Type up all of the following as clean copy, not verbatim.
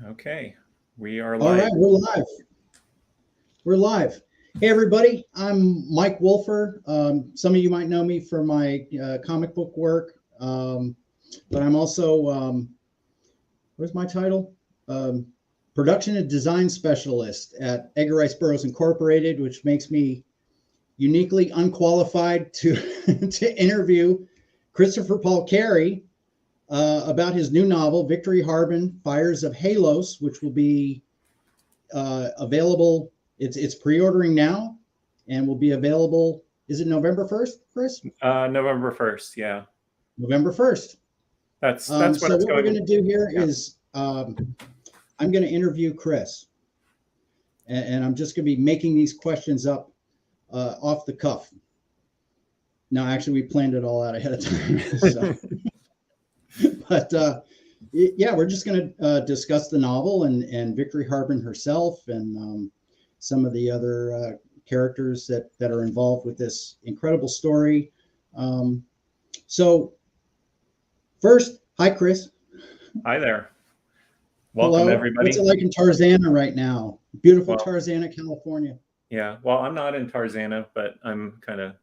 Okay, we are All live. right, we're live. We're live. Hey, everybody. I'm Mike Wolfer. Some of you might know me for my comic book work, but I'm also, what's my title? Um, Production and Design Specialist at Edgar Rice Burroughs Incorporated, which makes me uniquely unqualified to, to interview Christopher Paul Carey about his new novel, Victory Harben, Fires of Halos, which will be available. It's pre-ordering now, and will be available. Is it November 1st, Chris? November 1st. Yeah, November 1st. that's when So it's what we're going. going to do here Yeah. is I'm going to interview Chris, and I'm just going to be making these questions up off the cuff. No, actually, we planned it all out ahead of time. So, but yeah, we're just going to discuss the novel and Victory Harben herself and some of the other characters that are involved with this incredible story. Um, so, first, hi, Chris. Hi there. Welcome, Hello. What's it everybody. like in Tarzana right now? Beautiful Well, Tarzana, California. yeah. Well, I'm not in Tarzana, but I'm kind of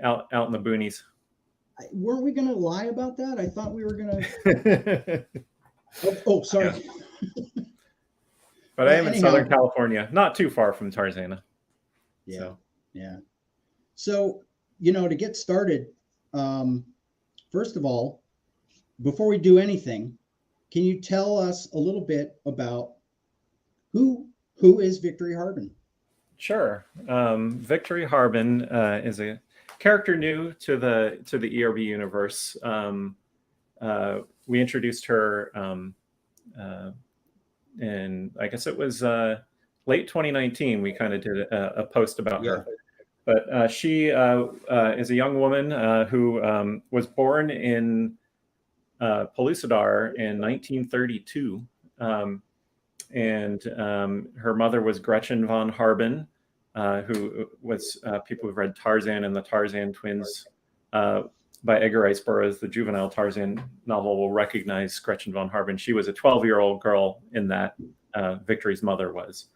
out in the boonies. Weren't we going to lie about that? I thought we were going to. Yeah, Sorry. but I am in Southern Anyhow, California, not too far from Tarzana. yeah, So yeah. So, to get started, um, first of all, before we do anything, can you tell us a little bit about who is Victory Harben? sure. Victory Harben is a character new to the ERB universe. We introduced her uh, in, I guess it was late 2019. We kind of did a post about Yeah, her. But she is a young woman who was born in Pellucidar in 1932. And her mother was Gretchen von Harben, who was people who've read Tarzan and the Tarzan Twins uh, by Edgar Rice Burroughs, the juvenile Tarzan novel, will recognize Gretchen von Harben. She was a 12-year-old girl in that. Victory's mother was.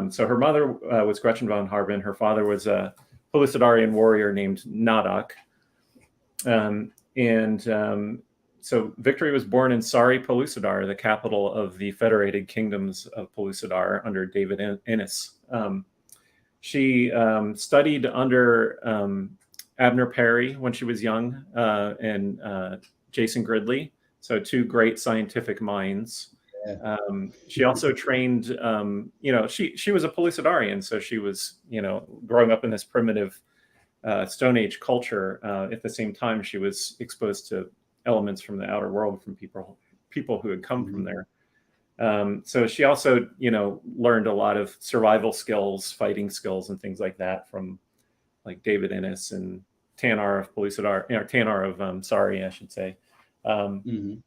So her mother was Gretchen von Harben. Her father was a Pellucidarian warrior named Nadak. And so Victory was born in Sari, Pellucidar, the capital of the Federated Kingdoms of Pellucidar under David Innes. She studied under Abner Perry when she was young and Jason Gridley, so two great scientific minds. yeah. She also trained, she was a Pellucidarian, so she was, growing up in this primitive Stone Age culture. At the same time, she was exposed to elements from the outer world from people who had come from Mhm. there. So she also, learned a lot of survival skills, fighting skills, and things like that from like David Innes and Tanar of Pellucidar, Tanar of Sari, I should say. Um, Mhm.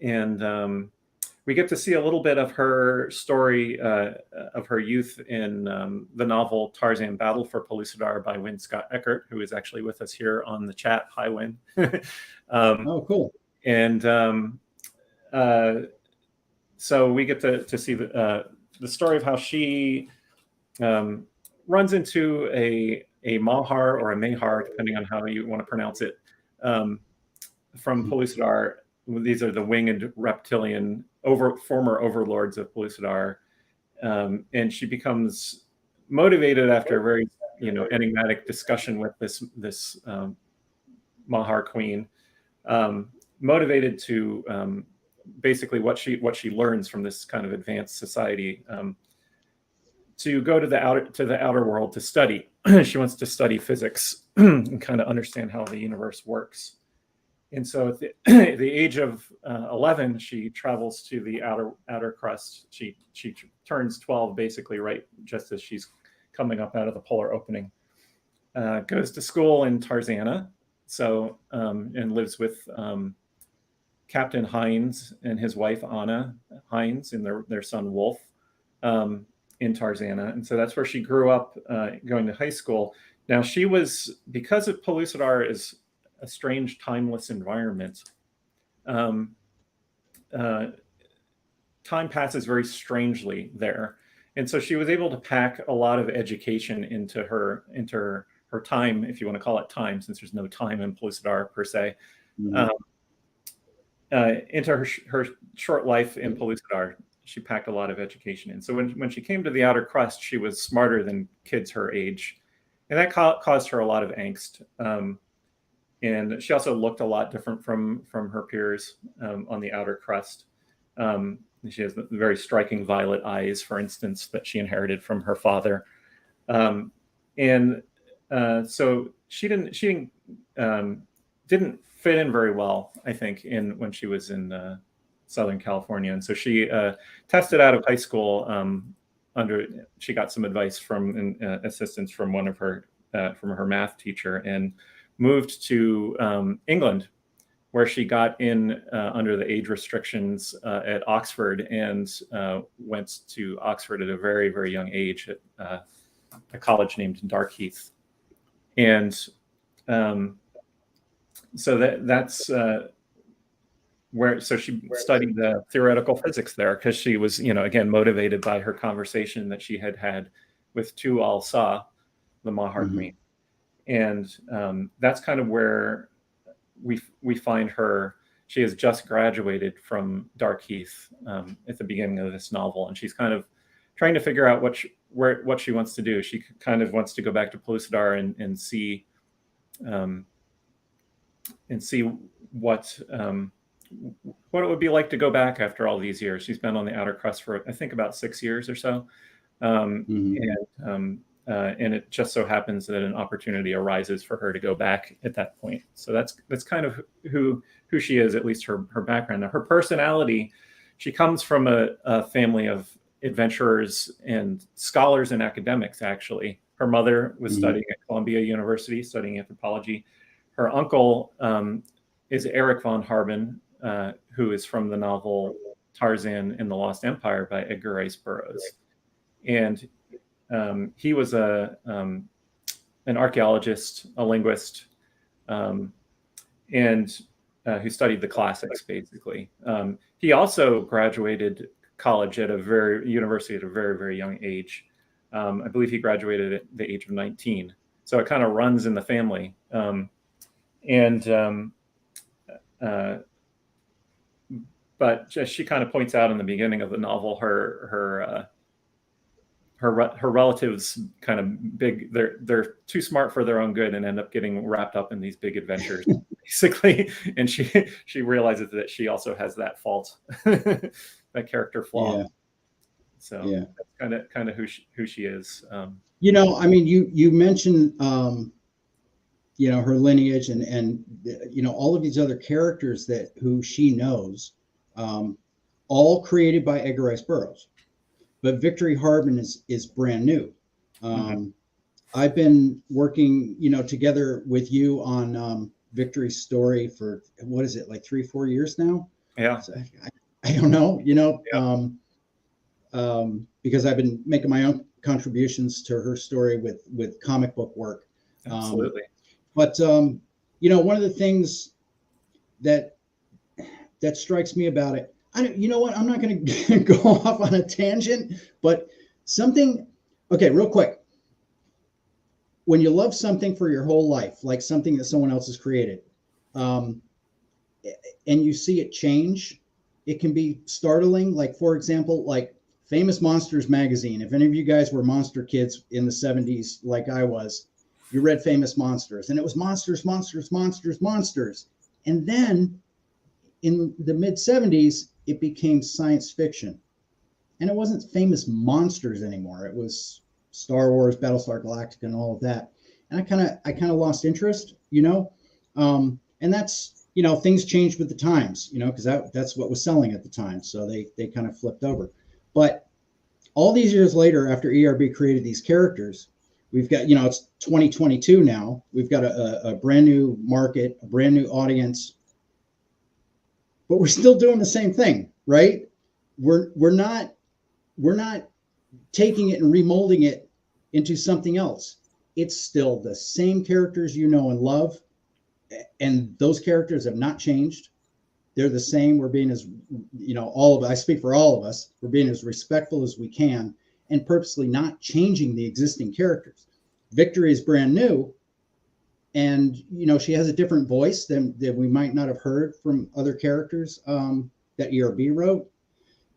and we get to see a little bit of her story of her youth in the novel Tarzan Battle for Pellucidar by Wynne Scott Eckert, who is actually with us here on the chat. Hi, Wynne. um, Oh, cool. and uh, so we get to see the story of how she um, runs into a Mahar or a Mehar, depending on how you want to pronounce it, from Pellucidar. These are the winged reptilian former overlords of Pellucidar, and she becomes motivated after a very enigmatic discussion with this Mahar queen, motivated to basically what she learns from this kind of advanced society. To go to the outer world to study. She wants to study physics and kind of understand how the universe works. And so at the age of 11, she travels to the outer crust. She turns 12 basically right just as she's coming up out of the polar opening. Goes to school in Tarzana, and lives with Captain Hines and his wife Anna Hines and their son Wolf in Tarzana. And so that's where she grew up, going to high school. Now she was, because of Pellucidar is a strange, timeless environment. Um, uh, time passes very strangely there. And so she was able to pack a lot of education into her time, if you want to call it time, since there's no time in Pellucidar per se, Mhm. into her short life in Pellucidar. She packed a lot of education in. So when she came to the outer crust, she was smarter than kids her age, and that caused her a lot of angst. And she also looked a lot different from her peers on the outer crust. She has very striking violet eyes, for instance, that she inherited from her father. And so she didn't fit in very well, I think, when she was in Southern California. And so she tested out of high school she got some advice from assistance from from her math teacher, and moved to England, where she got in under the age restrictions at Oxford, and went to Oxford at a very, very young age at a college named Darkheath. And so that's so she studied theoretical physics there, because she was, again, motivated by her conversation that she had with Tu Al Sa, the Mahar Queen. And that's kind of where we find her. She has just graduated from Darkheath at the beginning of this novel, and she's kind of trying to figure out what she wants to do. She kind of wants to go back to Pellucidar and see what it would be like to go back after all these years. She's been on the outer crust for, I think, about 6 years or so, and it just so happens that an opportunity arises for her to go back at that point. So that's kind of who she is, at least her background. Now, her personality, she comes from a family of adventurers and scholars and academics, actually. Her mother was studying at Columbia University, studying anthropology. Her uncle is Eric von Harben, who is from the novel Tarzan and the Lost Empire by Edgar Rice Burroughs. And he was an archaeologist, a linguist, and who studied the classics, basically. He also graduated college at university at a very, very young age. I believe he graduated at the age of 19. So it kind of runs in the family. But she kind of points out in the beginning of the novel, her relatives kind of big. They're too smart for their own good and end up getting wrapped up in these big adventures, basically. And she realizes that she also has that fault, that character flaw. Yeah. So that's kind of who she is. I mean, you mentioned her lineage and all of these other characters who she knows, all created by Edgar Rice Burroughs. But Victory Harben is brand new. I've been working, together with you on Victory's story for, what is it, like 3-4 years now? Yeah. So I don't know, because I've been making my own contributions to her story with comic book work. Absolutely. But one of the things that strikes me about it, you know what? I'm not going to go off on a tangent, but okay, real quick. When you love something for your whole life, like something that someone else has created, and you see it change, it can be startling. Like, for example, like Famous Monsters magazine. If any of you guys were monster kids in the 70s, like I was, you read Famous Monsters, and it was monsters, monsters, monsters, monsters. And then in the mid 70s, it became science fiction, and it wasn't Famous Monsters anymore. It was Star Wars, Battlestar Galactica, and all of that. And I kind of lost interest, and that's, things changed with the times, because that's what was selling at the time. So they kind of flipped over. But all these years later, after ERB created these characters, we've got, it's 2022 now. We've got a brand new market, a brand new audience. But we're still doing the same thing, right? We're not taking it and remolding it into something else. It's still the same characters you know and love, and those characters have not changed. they're the same. We're being as, all of, I speak for all of us, we're being as respectful as we can and purposely not changing the existing characters. Victory is brand new. And, she has a different voice than we might not have heard from other characters that ERB wrote.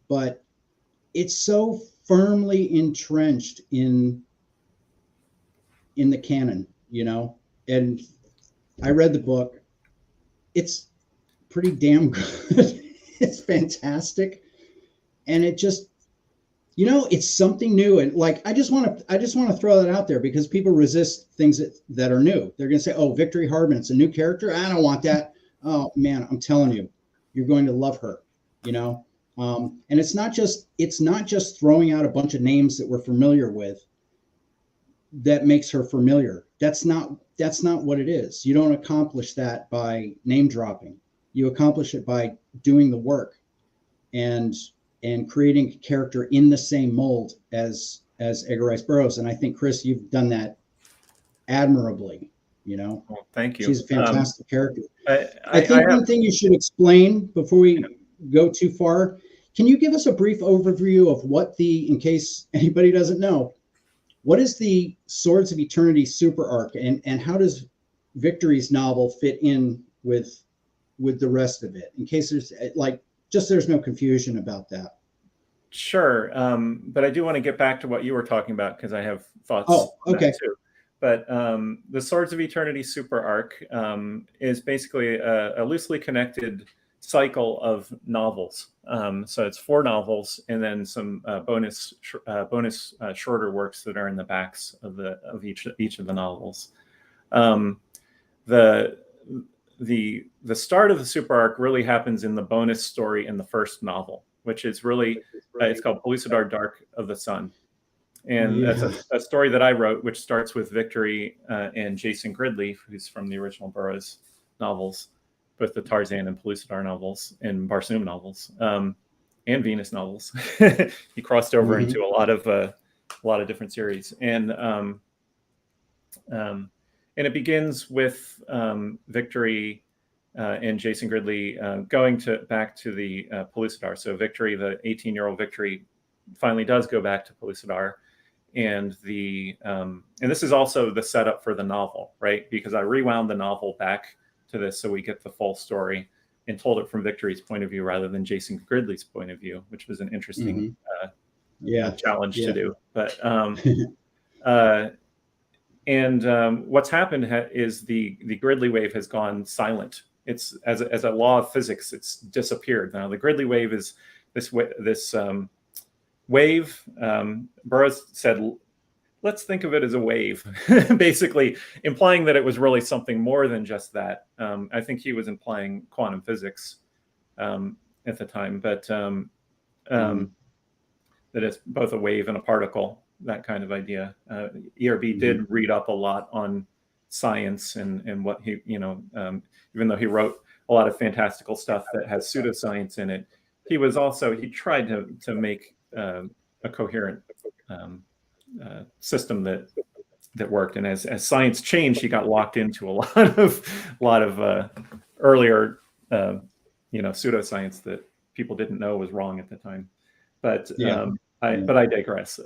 But it's so firmly entrenched in the canon, and I read the book. It's pretty damn good. It's fantastic. And it just, it's something new. And like, I just want to throw that out there because people resist things that are new. They're going to say, oh, Victory Harben, it's a new character. I don't want that. Oh man, I'm telling you, you're going to love her, and it's not just throwing out a bunch of names that we're familiar with that makes her familiar. That's not what it is. You don't accomplish that by name dropping. You accomplish it by doing the work and creating a character in the same mold as Edgar Rice Burroughs. And I think, Chris, you've done that admirably. Well, thank you. She's a fantastic character. I think one thing you should explain before we go too far, can you give us a brief overview of in case anybody doesn't know, what is the Swords of Eternity super arc, and how does Victory's novel fit in with the rest of it? In case there's no confusion about that. Sure, but I do want to get back to what you were talking about because I have thoughts. Oh, okay. Too. But the Swords of Eternity super arc is basically a loosely connected cycle of novels. So it's 4 novels and then some bonus shorter works that are in the backs of each of the novels. The start of the super arc really happens in the bonus story in the first novel, which is really it's called Pellucidar Dark of the Sun. And that's a story that I wrote, which starts with Victory and Jason Gridley, who's from the original Burroughs novels, both the Tarzan and Pellucidar novels and Barsoom novels, and Venus novels. He crossed over into a lot of different series, and it begins with Victory and Jason Gridley going back to the Pellucidar. So Victory, the 18-year-old Victory, finally does go back to Pellucidar. And this is also the setup for the novel, right? Because I rewound the novel back to this so we get the full story and told it from Victory's point of view rather than Jason Gridley's point of view, which was an interesting challenge to do. But what's happened is the Gridley wave has gone silent. It's as a law of physics, it's disappeared. Now the Gridley wave is this wave. Burroughs said, let's think of it as a wave, basically implying that it was really something more than just that. I think he was implying quantum physics at the time, but that it's both a wave and a particle, that kind of idea. ERB did read up a lot on science and what he, even though he wrote a lot of fantastical stuff that has pseudoscience in it, he tried to make a coherent system that worked. And as science changed, he got locked into a lot of earlier pseudoscience that people didn't know was wrong at the time. But I digress.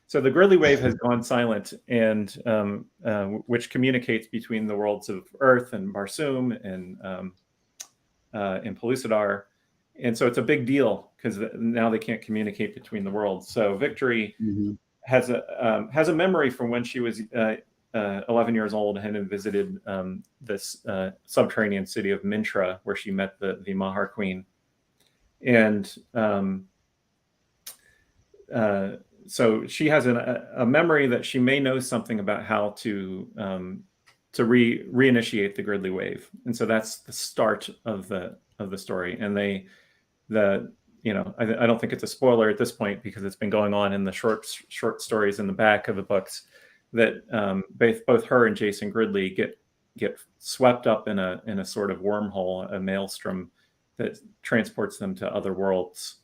So the Gridley wave has gone silent, and which communicates between the worlds of Earth and Barsoom and Pellucidar. And so it's a big deal because now they can't communicate between the worlds. So Victory has a memory from when she was 11 years old and had visited this subterranean city of Mintra, where she met the Mahar Queen. And so she has a memory that she may know something about how to reinitiate the Gridley wave. And so that's the start of the story. And I don't think it's a spoiler at this point because it's been going on in the short stories in the back of the books that both her and Jason Gridley get swept up in a sort of wormhole, a maelstrom that transports them to other worlds.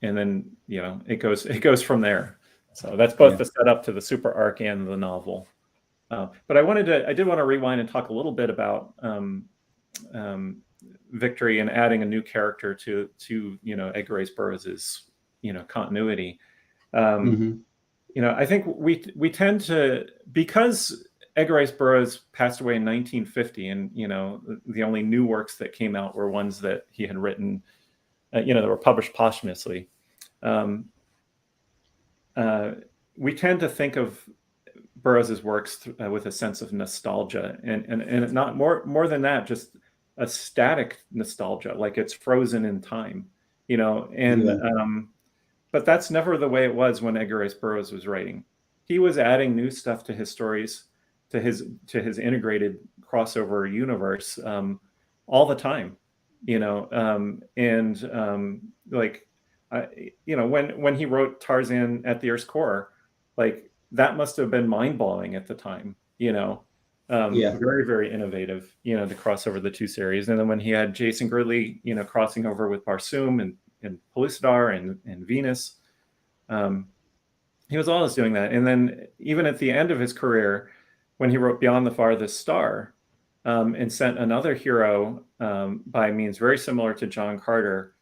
And then it goes from there. So that's both the setup to the super arc and the novel. But I did want to rewind and talk a little bit about victory in adding a new character to Edgar Rice Burroughs's continuity. Mm-hmm. I think we tend to, because Edgar Rice Burroughs passed away in 1950, and the only new works that came out were ones that he had written, that were published posthumously. We tend to think of Burroughs's works with a sense of nostalgia, and not more than that, just a static nostalgia, like it's frozen in time, and Yeah. but that's never the way it was when Edgar Rice Burroughs was writing. He was adding new stuff to his stories, to his integrated crossover universe, all the time, like, when he wrote Tarzan at the Earth's Core, like that must have been mind blowing at the time, Yeah. very, very innovative, to cross over the two series. And then when he had Jason Gridley, crossing over with Barsoom and Pellucidar and Venus, he was always doing that. And then even at the end of his career, when he wrote Beyond the Farthest Star, and sent another hero, by means very similar to John Carter,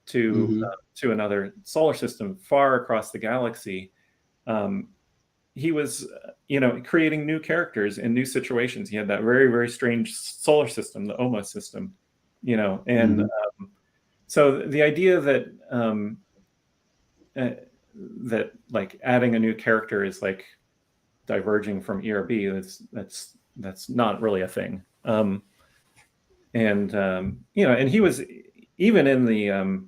Mm-hmm. to another solar system far across the galaxy, he was creating new characters in new situations. He had that very, very strange solar system, the Oma system, and Mm-hmm. So the idea that that like adding a new character is like diverging from ERB, that's not really a thing. And he was, even in the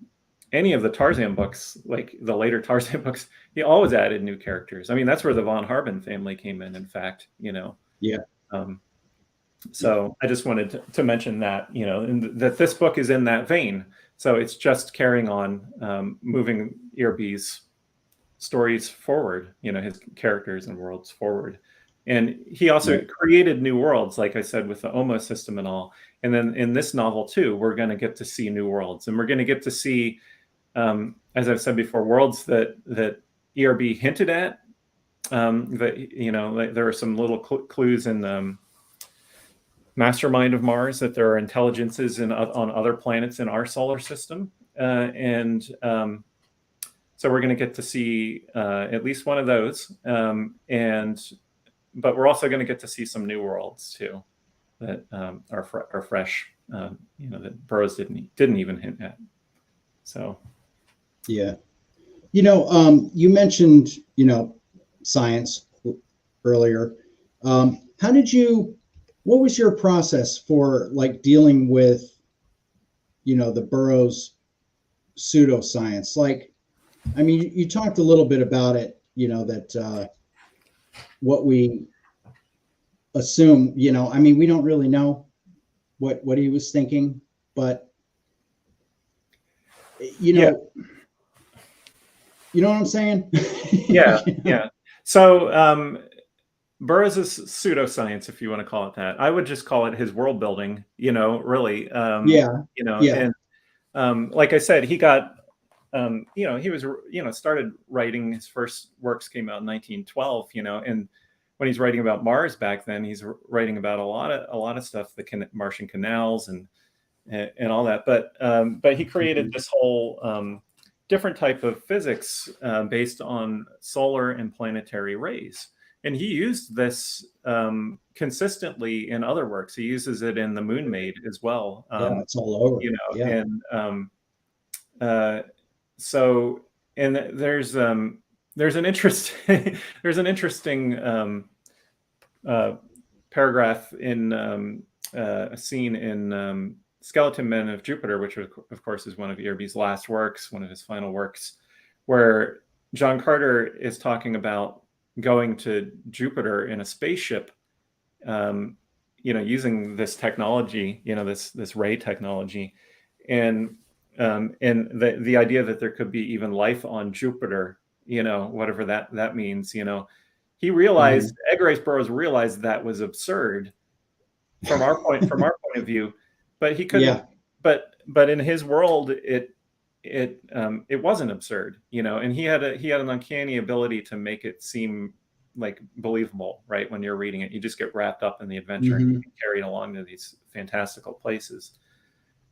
any of the Tarzan books, like the later Tarzan books, he always added new characters. I mean, that's where the von Harben family came in fact, Yeah. So I just wanted to mention that, and that this book is in that vein. So it's just carrying on, moving ERB's stories forward, his characters and worlds forward. And he also Right. created new worlds, like I said, with the Oma system and all. And then in this novel too, we're going to get to see new worlds, and we're going to get to see, as I've said before, worlds that ERB hinted at. That like there are some little clues in Mastermind of Mars that there are intelligences on other planets in our solar system, and so we're going to get to see at least one of those, but we're also going to get to see some new worlds too that are fresh, that Burroughs didn't even hint at. So Yeah. You mentioned, science earlier. What was your process for like dealing with, the Burroughs pseudoscience? Like, I mean, you talked a little bit about it, that what we assume, I mean, we don't really know what he was thinking, but yeah, you know what I'm saying? yeah. So Burroughs' pseudoscience, if you want to call it that, I would just call it his world building. Really. Yeah. Yeah. And like I said, he got, he was, started writing, his first works came out in 1912, and when he's writing about Mars back then, he's writing about a lot of stuff, the Martian canals and all that. But he created this whole different type of physics based on solar and planetary rays. And he used this consistently in other works. He uses it in The Moon Maid as well. Yeah, it's all over. Yeah. And so, and there's an interesting there's an interesting paragraph in a scene in Skeleton Men of Jupiter, which of course is one of ERB's last works, one of his final works, where John Carter is talking about going to Jupiter in a spaceship, using this technology, this ray technology, and the idea that there could be even life on Jupiter, whatever that means, he realized, Edgar Rice Burroughs realized that was absurd from our point of view, but he couldn't. Yeah. But in his world, it wasn't absurd, and he had an uncanny ability to make it seem like believable, right? When you're reading it, you just get wrapped up in the adventure and you get carried along to these fantastical places.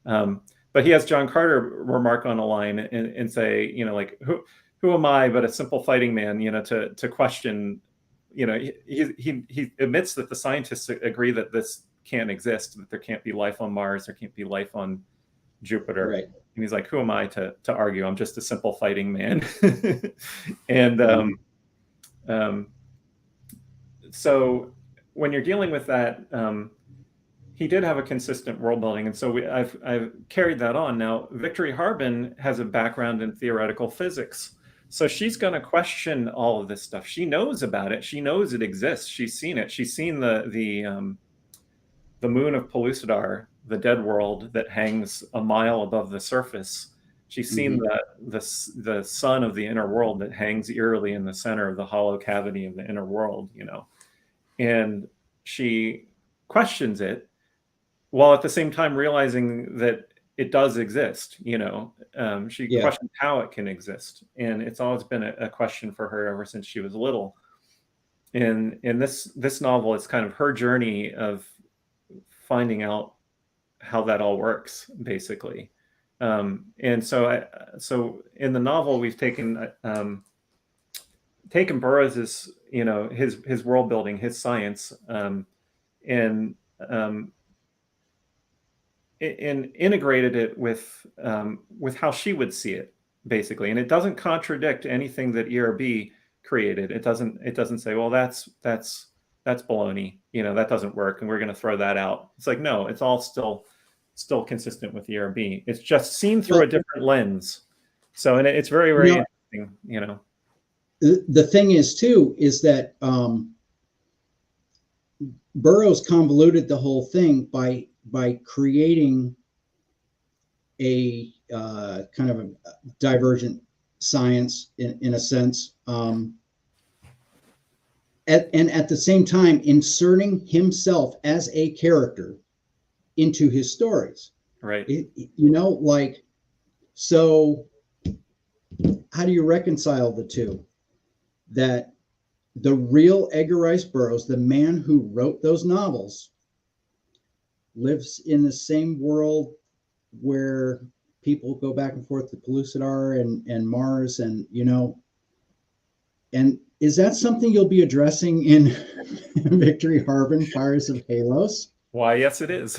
But he has John Carter remark on a line and say, you know, like, who am I but a simple fighting man, you know, to question, you know, he admits that the scientists agree that this can't exist, that there can't be life on Mars, there can't be life on Jupiter. Right. And he's like, who am I to argue? I'm just a simple fighting man. And so when you're dealing with that, he did have a consistent world building. And so I've carried that on. Now, Victory Harben has a background in theoretical physics. So she's going to question all of this stuff. She knows about it. She knows it exists. She's seen it. She's seen the moon of Pellucidar, the dead world that hangs a mile above the surface. She's seen the sun of the inner world that hangs eerily in the center of the hollow cavity of the inner world, you know. And she questions it while at the same time realizing that it does exist, you know. She questions how it can exist. And it's always been a question for her ever since she was little. And in this novel, it's kind of her journey of finding out how that all works, basically. And so in the novel, we've taken Burroughs's, you know, his world building, his science, and integrated it with how she would see it, basically. And it doesn't contradict anything that ERB created. It doesn't say, well, that's baloney, you know, that doesn't work, and we're going to throw that out. It's like, no, it's all still consistent with ERB. It's just seen through a different lens. So, and it's very, very interesting, you know. The thing is too, is that Burroughs convoluted the whole thing by creating a kind of a divergent science in a sense, and at the same time inserting himself as a character into his stories. Right. You know, like, so how do you reconcile the two? That the real Edgar Rice Burroughs, the man who wrote those novels, lives in the same world where people go back and forth to Pellucidar and Mars, and, you know, and is that something you'll be addressing in Victory Harben, Fires of Halos? Why, yes, it is.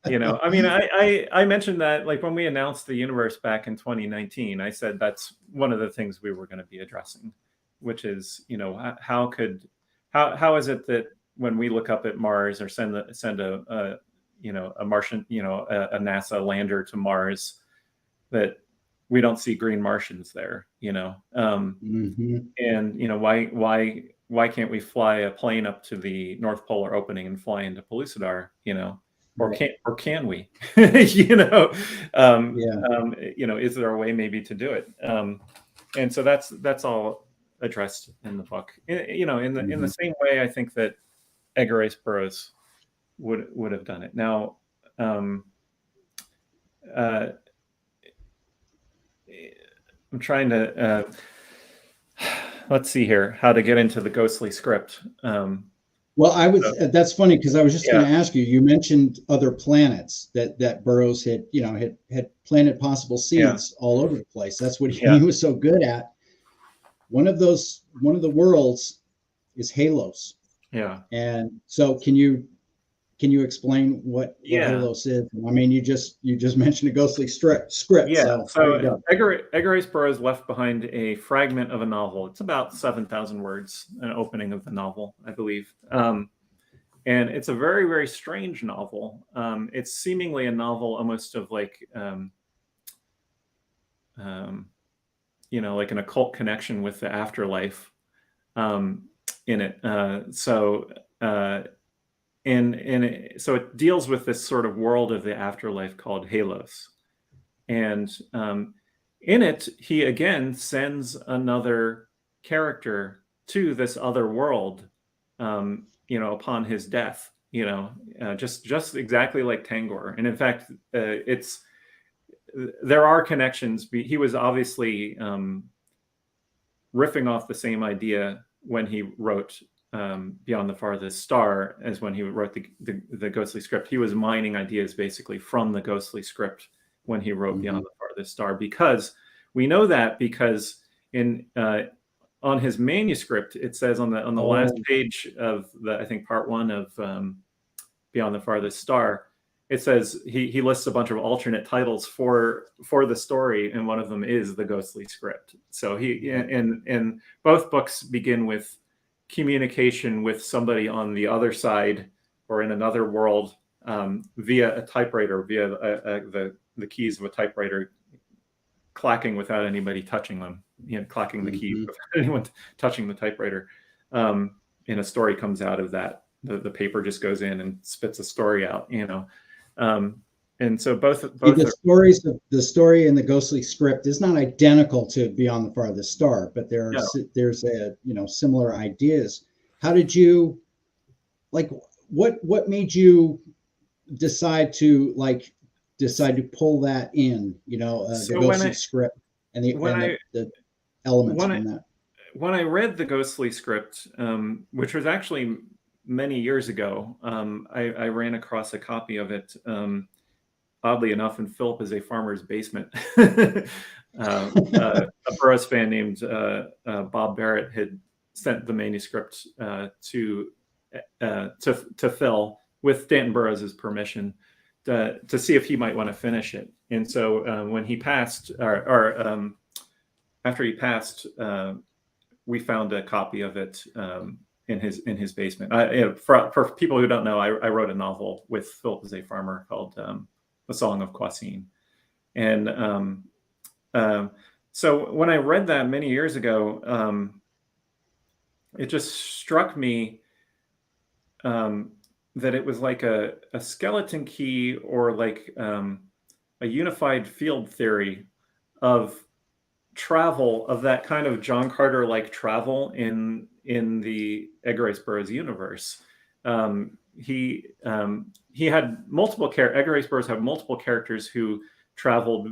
You know, I mean, I mentioned that, like, when we announced the universe back in 2019, I said that's one of the things we were going to be addressing, which is, you know, how is it that when we look up at Mars or send a you know, a Martian, you know, a NASA lander to Mars, that we don't see green Martians there, you know. And, you know, why can't we fly a plane up to the North Polar opening and fly into Pellucidar, you know? Or can we? You know, you know, is there a way maybe to do it? And so that's all addressed in the book. You know, in the same way, I think that Edgar Rice Burroughs would have done it. Now, I'm trying to let's see here how to get into the ghostly script. Well, that's funny, because I was just going to ask you. You mentioned other planets that Burroughs had, you know, had planted possible seeds all over the place. That's what he was so good at. One of the worlds is Halos. Yeah. And so can you explain what Halos is? I mean, you just mentioned a ghostly script. Yeah. So Edgar Rice Burroughs left behind a fragment of a novel. It's about 7,000 words, an opening of the novel, I believe. And it's a very, very strange novel. It's seemingly a novel almost of like, you know, like an occult connection with the afterlife in it. So it deals with this sort of world of the afterlife called Halos. And in it, he again sends another character to this other world, you know, upon his death, you know, just exactly like Tangor. And in fact, there are connections. He was obviously riffing off the same idea when he wrote Beyond the Farthest Star as when he wrote the ghostly script. He was mining ideas basically from the ghostly script when he wrote Beyond the Farthest Star, because we know that because in on his manuscript, it says on the last page of I think part 1 of Beyond the Farthest Star, it says he lists a bunch of alternate titles for the story, and one of them is the ghostly script. So and both books begin with communication with somebody on the other side or in another world via a typewriter, via the keys of a typewriter clacking without anybody touching them, clacking the keys without anyone touching the typewriter. And a story comes out of that. The paper just goes in and spits a story out, and so both the story in the ghostly script is not identical to Beyond the Farthest Star, but there's a similar ideas. How did you what made you decide to pull that in, the ghostly script and the elements from that? When I read the ghostly script, which was actually many years ago, I ran across a copy of it, oddly enough, in Philip is a Farmer's basement. A Burroughs fan named Bob Barrett had sent the manuscript to Phil with Stanton Burroughs' permission to see if he might want to finish it. And so when he passed, or after he passed, we found a copy of it in his basement. For people who don't know, I wrote a novel with Philip as a Farmer called The Song of Kwasine. And so when I read that many years ago, it just struck me that it was like a skeleton key, or like a unified field theory of travel, of that kind of John Carter-like travel in the Edgar Rice Burroughs universe. He had multiple Edgar Rice Burroughs had multiple characters who traveled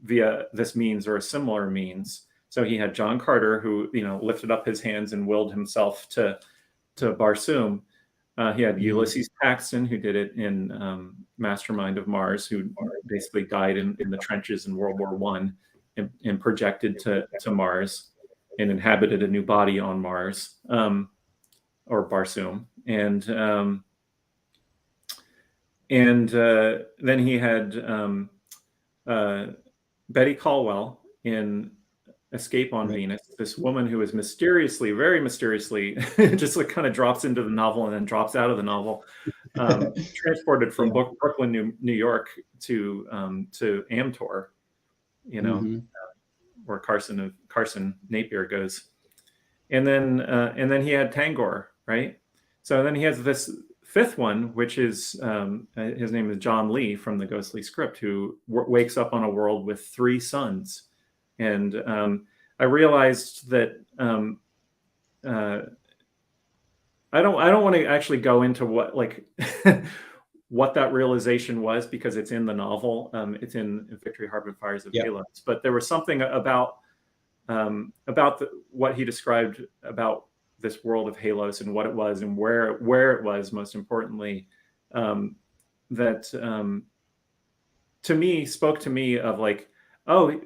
via this means or a similar means. So he had John Carter, who lifted up his hands and willed himself to Barsoom. He had Ulysses Paxton, who did it in Mastermind of Mars, who basically died in the trenches in World War I and projected to Mars and inhabited a new body on Mars, or Barsoom. And then he had Betty Caldwell in Escape on Venus, this woman who is very mysteriously, just kind of drops into the novel and then drops out of the novel, transported from Brooklyn, New York to Amtor, where Carson Napier goes, and then he had Tangor, right? So then he has this fifth one, which is his name is John Lee from the ghostly script, who wakes up on a world with 3 suns. And I realized that I don't want to actually go into what what that realization was, because it's in the novel. It's in Victory Harben Fires of Halos. But there was something about what he described about this world of Halos and what it was and where it was, most importantly, that to me spoke to me of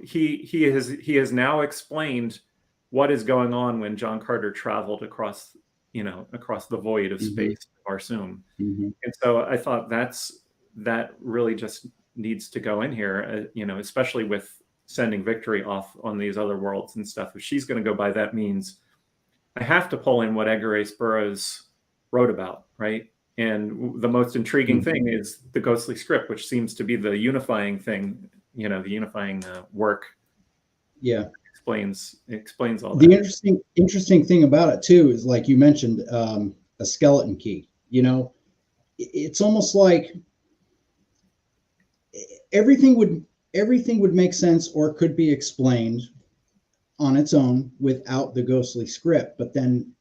he has now explained what is going on when John Carter traveled across the void of space to Barsoom. And so I thought that really just needs to go in here, especially with sending Victory off on these other worlds and stuff. If she's going to go by that means, I have to pull in what Edgar Rice Burroughs wrote about, right? And the most intriguing thing is the ghostly script, which seems to be the unifying thing, the unifying work. Yeah, explains all that. The interesting thing about it too is, like you mentioned, a skeleton key. It's almost like everything would make sense or could be explained on its own without the ghostly script. But then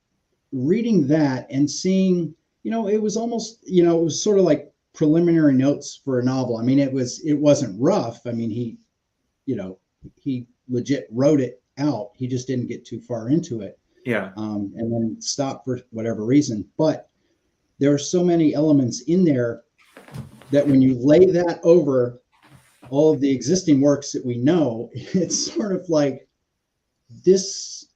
reading that and seeing, it was almost, it was sort of like preliminary notes for a novel. I mean, it wasn't rough. I mean, he legit wrote it out. He just didn't get too far into it. Yeah. and then stopped for whatever reason. But there are so many elements in there that when you lay that over all of the existing works that we know, it's sort of like this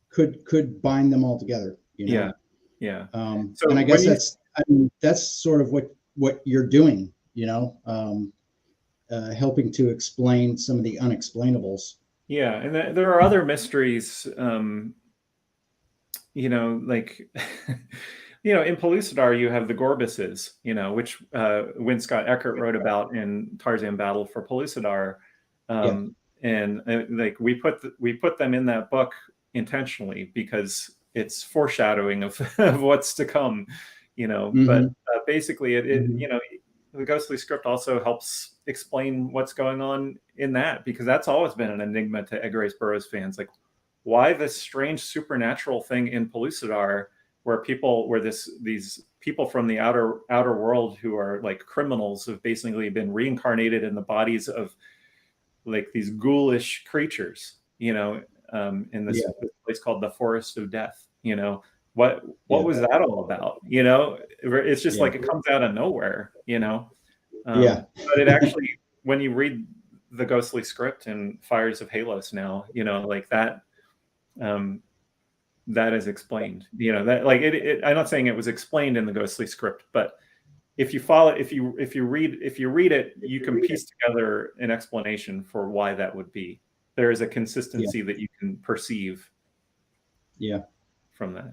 could bind them all together, you know? Yeah. So And I when guess you, that's sort of what you're doing, you know, helping to explain some of the unexplainables. yeah, and there are other mysteries, you know, like, you know, in Pellucidar, you have the Gorbuses, you know, which Win Scott Eckert wrote about in Tarzan Battle for Pellucidar. Yeah. And like we put them in that book intentionally because it's foreshadowing of, of what's to come, you know. But basically, you know, the ghostly script also helps explain what's going on in that, because that's always been an enigma to Edgar Rice Burroughs fans. Like, why this strange supernatural thing in Pellucidar where these people from the outer world who are like criminals have basically been reincarnated in the bodies of like these ghoulish creatures, you know, in this place called the Forest of Death. You know, what was that all about? You know, it's just like it comes out of nowhere, you know. But it actually, when you read the ghostly script in Fires of Halos now, you know, like that, that is explained, you know, that like I'm not saying it was explained in the ghostly script, but if you follow, if you read it, you can piece together an explanation for why that would be. There is a consistency that you can perceive. From that.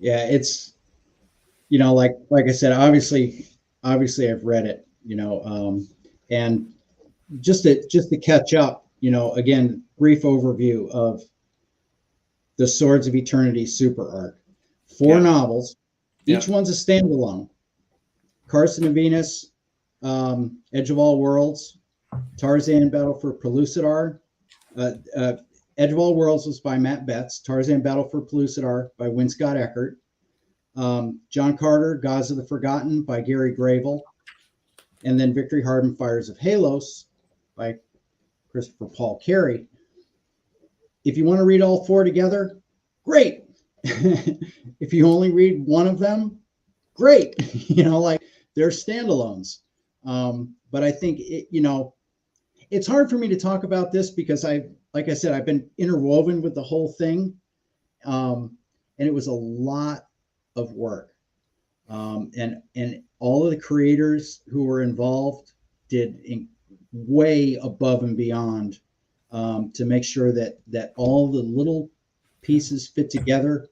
It's, you know, like I said, obviously I've read it, you know, and just to catch up, you know, again, brief overview of the Swords of Eternity super arc. 4 novels. Each one's a standalone. Carson of Venus, Edge of All Worlds, Tarzan Battle for Pellucidar. Edge of All Worlds was by Matt Betts. Tarzan Battle for Pellucidar by Win Scott Eckert. John Carter, Gods of the Forgotten by Gary Gravel. And then Victory Harben, Fires of Halos by Christopher Paul Carey. If you want to read all 4 together, great. If you only read one of them, great. You know, like they're standalones. But I think you know, it's hard for me to talk about this because like I said, I've been interwoven with the whole thing. And it was a lot of work. And all of the creators who were involved did way above and beyond to make sure that all the little pieces fit together,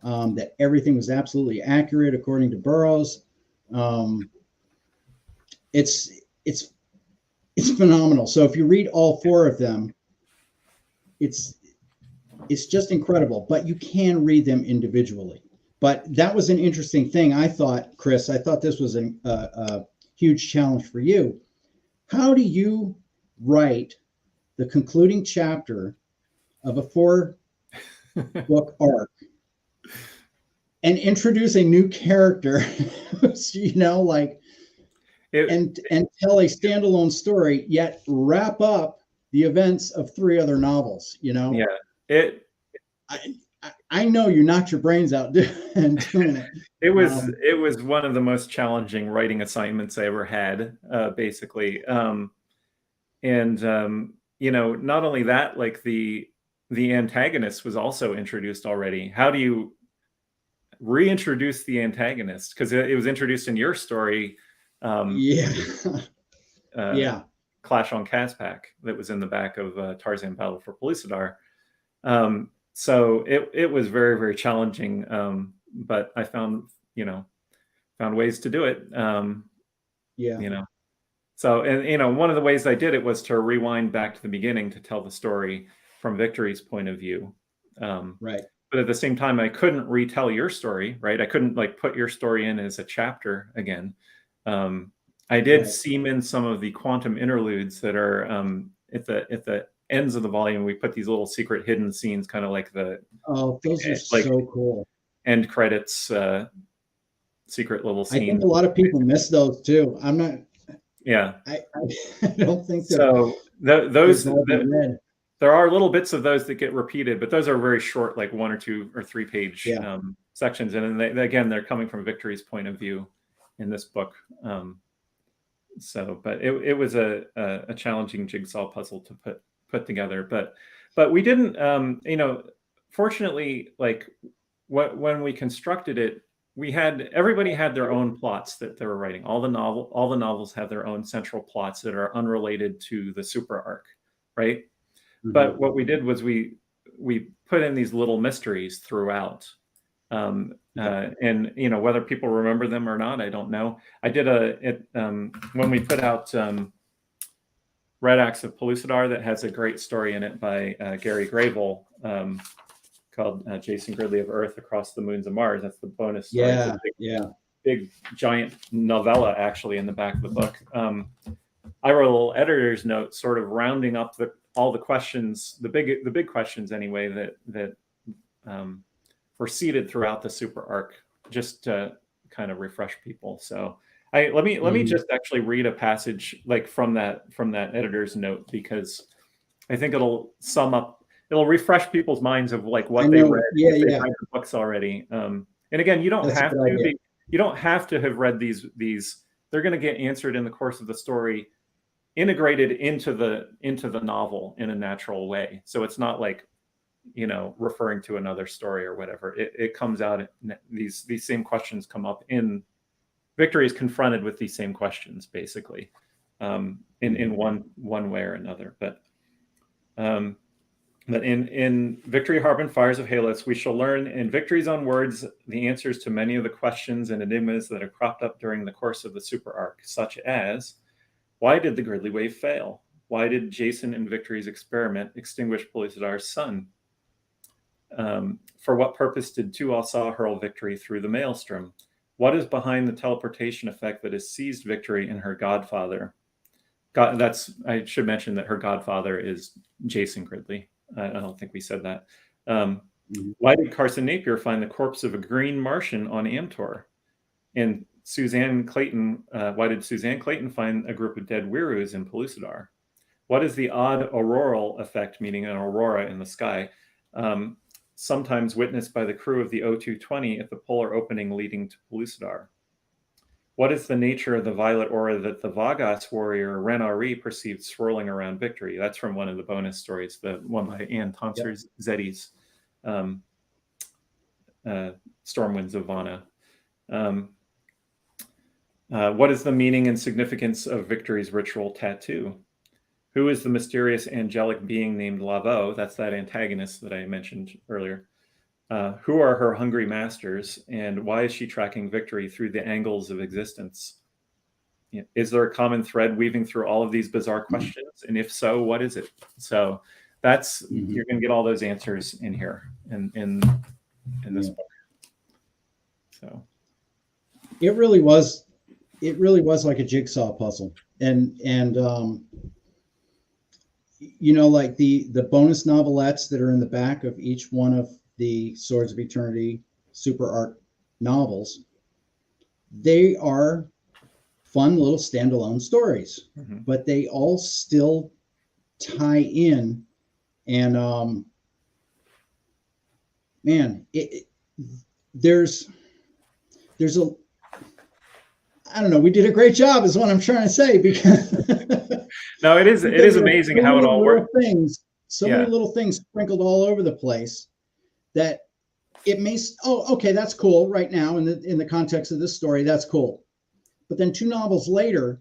that everything was absolutely accurate according to Burroughs. It's phenomenal. So if you read all 4 of them, it's just incredible. But you can read them individually. But that was an interesting thing. I thought, Chris, this was a huge challenge for you. How do you write the concluding chapter of a 4-book arc and introduce a new character, you know, like, and tell a standalone story, yet wrap up the events of 3 other novels, you know? Yeah. I know you knocked your brains out doing it. It was one of the most challenging writing assignments I ever had, basically. You know, not only that, like the antagonist was also introduced already. How do you reintroduce the antagonist? Because it was introduced in your story. Clash on Caspak that was in the back of Tarzan Battle for Pellucidar. So it was very, very challenging. But I found ways to do it. You know, so, and, you know, one of the ways I did it was to rewind back to the beginning to tell the story from Victory's point of view. Right. But at the same time, I couldn't retell your story, right? I couldn't like put your story in as a chapter again. I did seam in some of the quantum interludes that are at the ends of the volume. We put these little secret hidden scenes, kind of like those are like so cool. End credits, secret little scenes. I think a lot of people miss those too. I'm not. Yeah, I don't think so. Those there are little bits of those that get repeated, but those are very short, like 1 or 2 or 3 page sections. And then again, they're coming from Victory's point of view in this book. But it was a challenging jigsaw puzzle to put together. But we didn't, fortunately, like when we constructed it, everybody had their own plots that they were writing. All the novels have their own central plots that are unrelated to the super arc, right? Mm-hmm. But what we did was we put in these little mysteries throughout. And whether people remember them or not, I don't know. I did when we put out Red Axe of Pellucidar, that has a great story in it by Gary Grable, called Jason Gridley of Earth Across the Moons of Mars. That's the bonus story. Big giant novella actually in the back of the book. I wrote a little editor's note, sort of rounding up all the questions, the big questions anyway, that were seeded throughout the super arc, just to kind of refresh people. So let me just actually read a passage like from that editor's note, because I think it'll refresh people's minds of like what they read if they read the books already. And again, you don't have to have read these. They're going to get answered in the course of the story, integrated into the novel in a natural way. So it's not like, referring to another story or whatever. It comes out, these same questions come up in Victory is confronted with these same questions, basically, in one way or another. But in Victory, Harben, Fires of Halos, we shall learn in Victory's own words the answers to many of the questions and enigmas that have cropped up during the course of the super arc, such as, why did the Gridley wave fail? Why did Jason and Victory's experiment extinguish Pellucidar's sun? For what purpose did Tuatha hurl Victory through the maelstrom? What is behind the teleportation effect that has seized Victory and her godfather? I should mention that her godfather is Jason Gridley. I don't think we said that. Why did Carson Napier find the corpse of a green Martian on Amtor? And why did Suzanne Clayton find a group of dead Wirus in Pellucidar? What is the odd auroral effect, meaning an aurora in the sky, sometimes witnessed by the crew of the O220 at the polar opening leading to Pellucidar? What is the nature of the violet aura that the Vagas warrior Renari perceived swirling around Victory? That's from one of the bonus stories, the one by Ann Tonsor Zeddy's Stormwinds of Vana. What is the meaning and significance of Victory's ritual tattoo? Who is the mysterious angelic being named Laveau? That's that antagonist that I mentioned earlier. Who are her hungry masters, and why is she tracking Victory through the angles of existence? Is there a common thread weaving through all of these bizarre questions? And if so, what is it? So that's you're going to get all those answers in here in this book. So it really was like a jigsaw puzzle, and like the bonus novelettes that are in the back of each one of the Swords of Eternity super arc novels, they are fun little standalone stories, but they all still tie in. And there's a, I don't know, we did a great job is what I'm trying to say, because no, it is amazing how it all works. Many little things sprinkled all over the place that it may, okay, that's cool right now in the context of this story, that's cool. But then 2 novels later,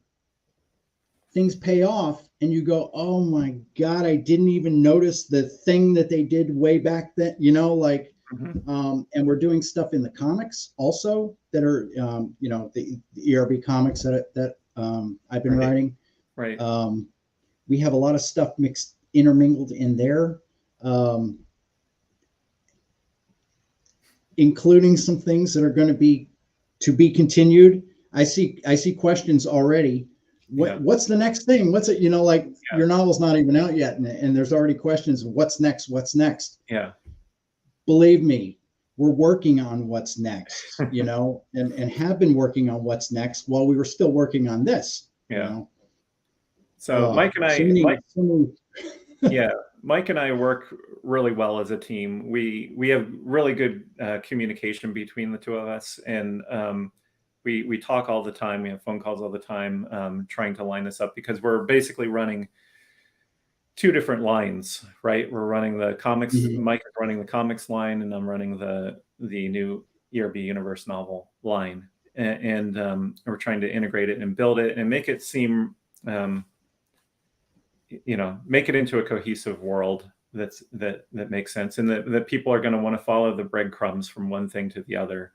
things pay off and you go, oh my God, I didn't even notice the thing that they did way back then, and we're doing stuff in the comics also that are, the ERB comics that I've been writing. Right. We have a lot of stuff intermingled in there, including some things that are going to be continued. I see questions already. What's the next thing? What's it? Your novel's not even out yet, and there's already questions of what's next. What's next? Yeah. Believe me, we're working on what's next. And have been working on what's next while we were still working on this. Yeah. So Mike and I, Mike and I work really well as a team. We have really good communication between the two of us, and we talk all the time. We have phone calls all the time, trying to line this up because we're basically running two different lines, right? We're running the comics. Mike is running the comics line, and I'm running the new ERB universe novel line, and we're trying to integrate it and build it and make it seem, make it into a cohesive world that makes sense, and that people are going to want to follow the breadcrumbs from one thing to the other,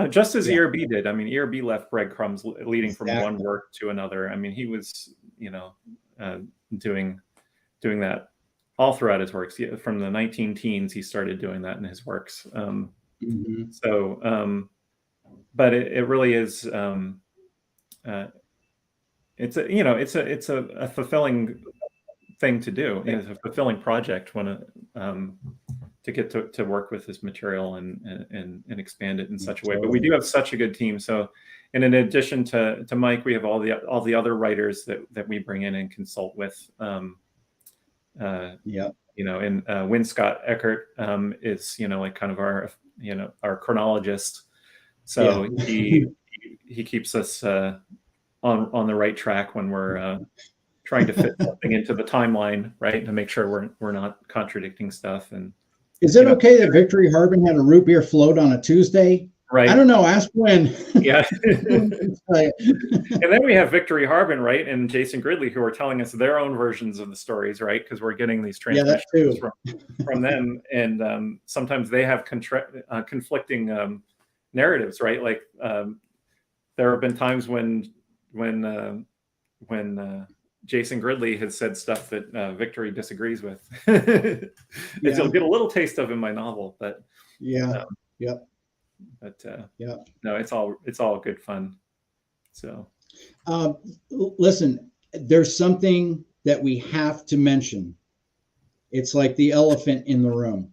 just as ERB did. I mean, ERB left breadcrumbs leading from one work to another. I mean, he was, doing that all throughout his works. From the 19 teens, he started doing that in his works. So, but it really is. It's a fulfilling thing to do. It's a fulfilling project when to get to work with this material and expand it in such a way. But we do have such a good team. So, and in addition to Mike, we have all the other writers that we bring in and consult with. And Win Scott Eckert is like kind of our chronologist. So he keeps us on the right track when we're trying to fit something into the timeline, right, to make sure we're not contradicting stuff. And is it okay that Victory Harben had a root beer float on a Tuesday? Right. I don't know. Ask when. Yeah. And then we have Victory Harben, right, and Jason Gridley, who are telling us their own versions of the stories, right, because we're getting these transmissions from them, and sometimes they have conflicting narratives, right? Like there have been times when Jason Gridley has said stuff that Victory disagrees with. You'll get a little taste of in my novel, but no, it's all good fun. So listen, there's something that we have to mention. It's like the elephant in the room.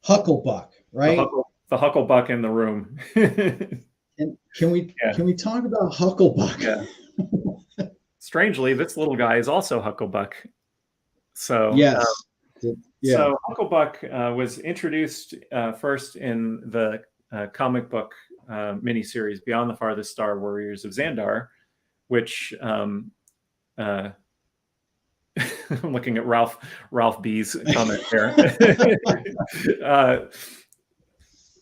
Hucklebuck, right? The Hucklebuck in the room. And can we talk about Hucklebuck? Yeah. Strangely, this little guy is also Hucklebuck. So yes. So Hucklebuck was introduced first in the comic book miniseries Beyond the Farthest Star, Warriors of Zandar, which I'm looking at Ralph B's comment there.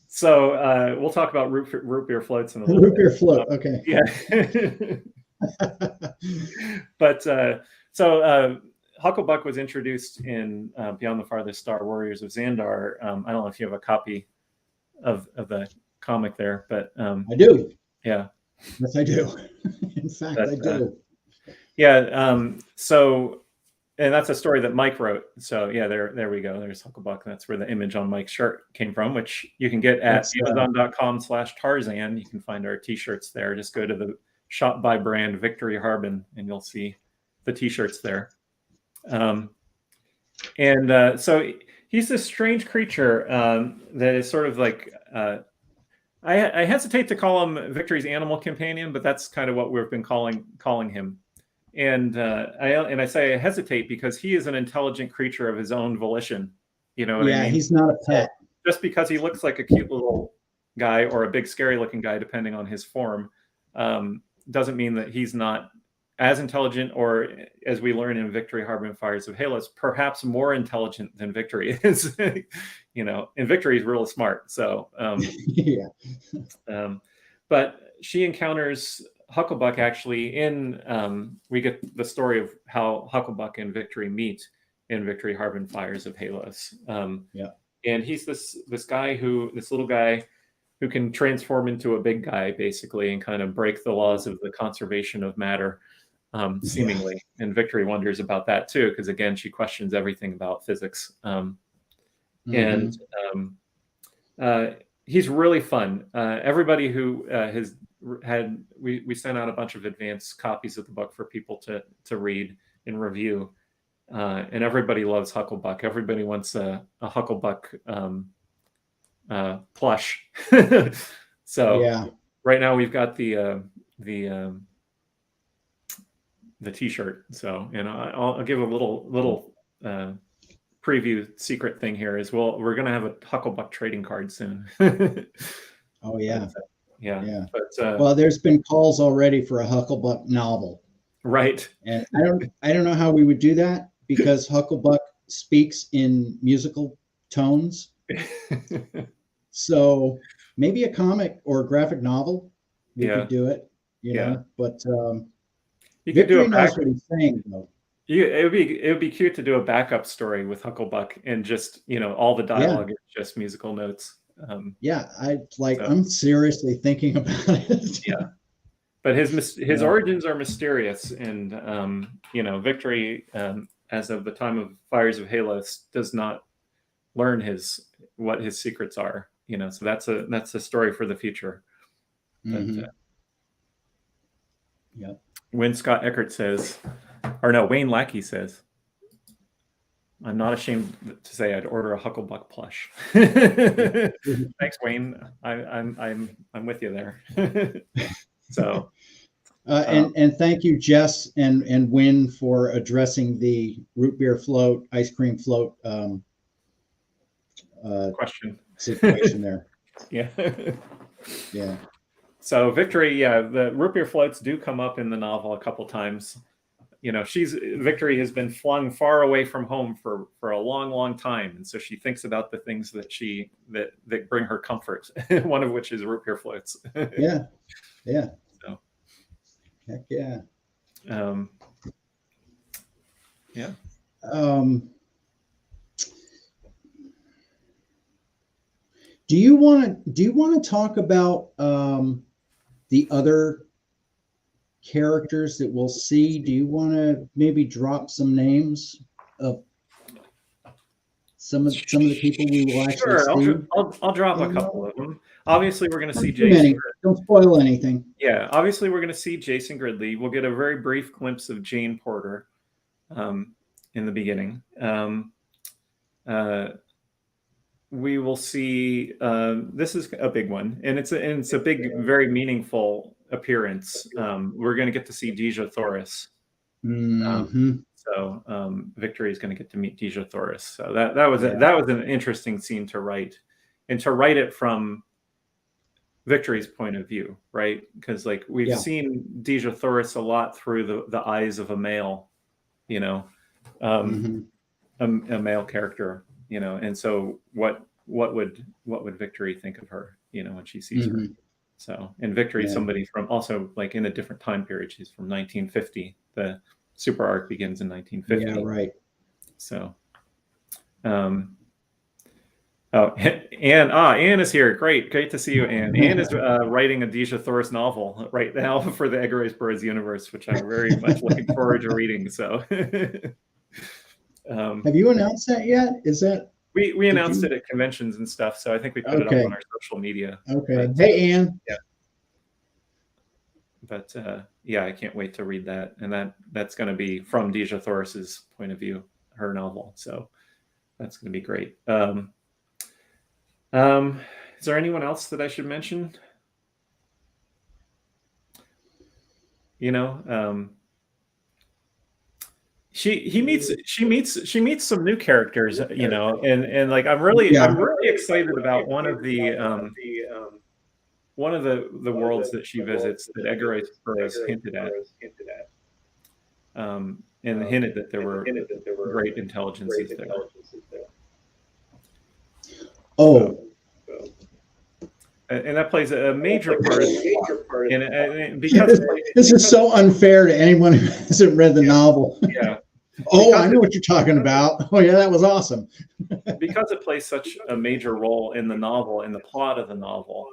So we'll talk about root beer floats in a little bit. Root beer float, okay. Yeah. But so Hucklebuck was introduced in Beyond the Farthest Star, Warriors of Zandar. I don't know if you have a copy of the comic there, but I do. Yeah. Yes, I do. In fact, I do. So, and that's a story that Mike wrote. So yeah, there we go. There's Hucklebuck. That's where the image on Mike's shirt came from, which you can get at Amazon.com/Tarzan. You can find our t-shirts there. Just go to the shop by brand Victory Harben and you'll see the t-shirts there. So he's this strange creature that is sort of like, I hesitate to call him Victory's animal companion, but that's kind of what we've been calling him. And I say I hesitate because he is an intelligent creature of his own volition. You know what I mean? He's not a pet. Just because he looks like a cute little guy or a big scary looking guy, depending on his form, doesn't mean that he's not as intelligent, or as we learn in Victory Harben Fires of Halos, perhaps more intelligent than Victory is. And Victory is really smart. So, but she encounters Hucklebuck actually we get the story of how Hucklebuck and Victory meet in Victory Harben Fires of Halos. And he's this little guy who can transform into a big guy basically and kind of break the laws of the conservation of matter. Seemingly, and Victory wonders about that too, because again, she questions everything about physics. And he's really fun. Everybody who has had, we sent out a bunch of advanced copies of the book for people to read and review, and everybody loves Hucklebuck. Everybody wants a Hucklebuck plush. So right now we've got the the T-shirt. So, I'll give a little preview secret thing here is we're gonna have a Hucklebuck trading card soon. Oh yeah. But, yeah. Yeah. But Well, there's been calls already for a Hucklebuck novel. right. And I don't know how we would do that because Hucklebuck speaks in musical tones. So maybe a comic or a graphic novel, we Yeah. could do it, Yeah. know. But You could do Victory a knows what he's saying, though. it would be cute to do a backup story with Hucklebuck and just all the dialogue is just musical notes. Yeah, So, I'm seriously thinking about it. yeah. But his origins are mysterious, and Victory, as of the time of Fires of Halos, does not learn what his secrets are. So that's a story for the future. Mm-hmm. But, yep. When Scott Eckert says, or no, Wayne Lackey says, "I'm not ashamed to say I'd order a Hucklebuck plush." Thanks, Wayne. I'm with you there. So, and thank you, Jess and Wynn, for addressing the root beer float, ice cream float question situation there. Yeah. Yeah. So Victory, the root beer floats do come up in the novel a couple times. Victory has been flung far away from home for a long, long time, and so she thinks about the things that bring her comfort. One of which is root beer floats. Yeah. Yeah. So, heck yeah. Yeah. Do you want to talk about the other characters that we'll see? Do you want to maybe drop some names of some of the people we will actually see? I'll drop a couple of them. Obviously, we're going to see Jason. Don't spoil anything. Yeah, obviously, we're going to see Jason Gridley. We'll get a very brief glimpse of Jane Porter in the beginning. We will see. This is a big one, and it's a big, very meaningful appearance. We're going to get to see Deja Thoris. Mm-hmm. So Victory is going to get to meet Deja Thoris. So that was an interesting scene to write, and to write it from Victory's point of view, right? Because we've seen Deja Thoris a lot through the eyes of a male, a male character, and so what would Victory think of her, when she sees her? So, and Victory is somebody from also in a different time period. She's from 1950. The super arc begins in 1950. Yeah, right. So, Anne is here. Great to see you, Anne. Anne is writing a Deja Thoris novel right now for the Edgar Rice Burroughs universe, which I'm very much looking forward to reading. So, have you announced that yet? Is that we announced it at conventions and stuff? So I think we put it up on our social media. Okay. Hey, Anne. Yeah. But I can't wait to read that, and that's going to be from Deja Thoris's point of view, her novel. So that's going to be great. Is there anyone else that I should mention? She meets some new characters, and I'm really excited about one of the worlds that she visits that Edgar Rice Burroughs hinted at, and hinted that there were great intelligences there. Oh. And that plays a major part. And because this is so unfair to anyone who hasn't read the novel. Yeah. Oh, I know what you're talking about. Oh, yeah, that was awesome. Because it plays such a major role in the novel, in the plot of the novel.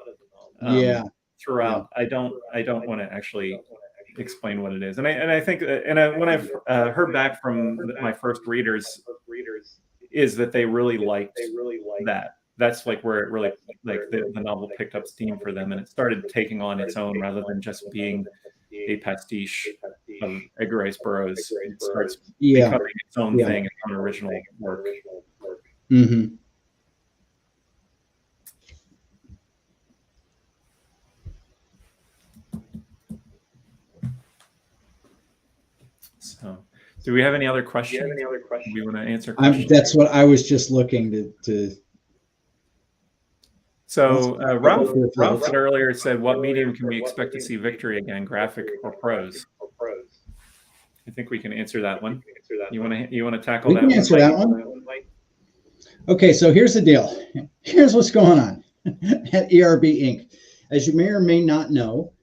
Throughout, I don't want to actually explain what it is, and I think, when I've heard back from my first readers, is that they really liked that. That's where it really the novel picked up steam for them, and it started taking on its own rather than just being a pastiche of Edgar Rice Burroughs. It starts becoming its own thing, its own original work. Mm-hmm. So, do we have any other questions? Do we want to answer questions? That's what I was just looking to. So Ralph had earlier said, what medium can we expect to see Victory again, graphic or prose? I think we can answer that one. You want to tackle that one? We can answer that one. Okay, so here's the deal. Here's what's going on at ERB Inc. As you may or may not know,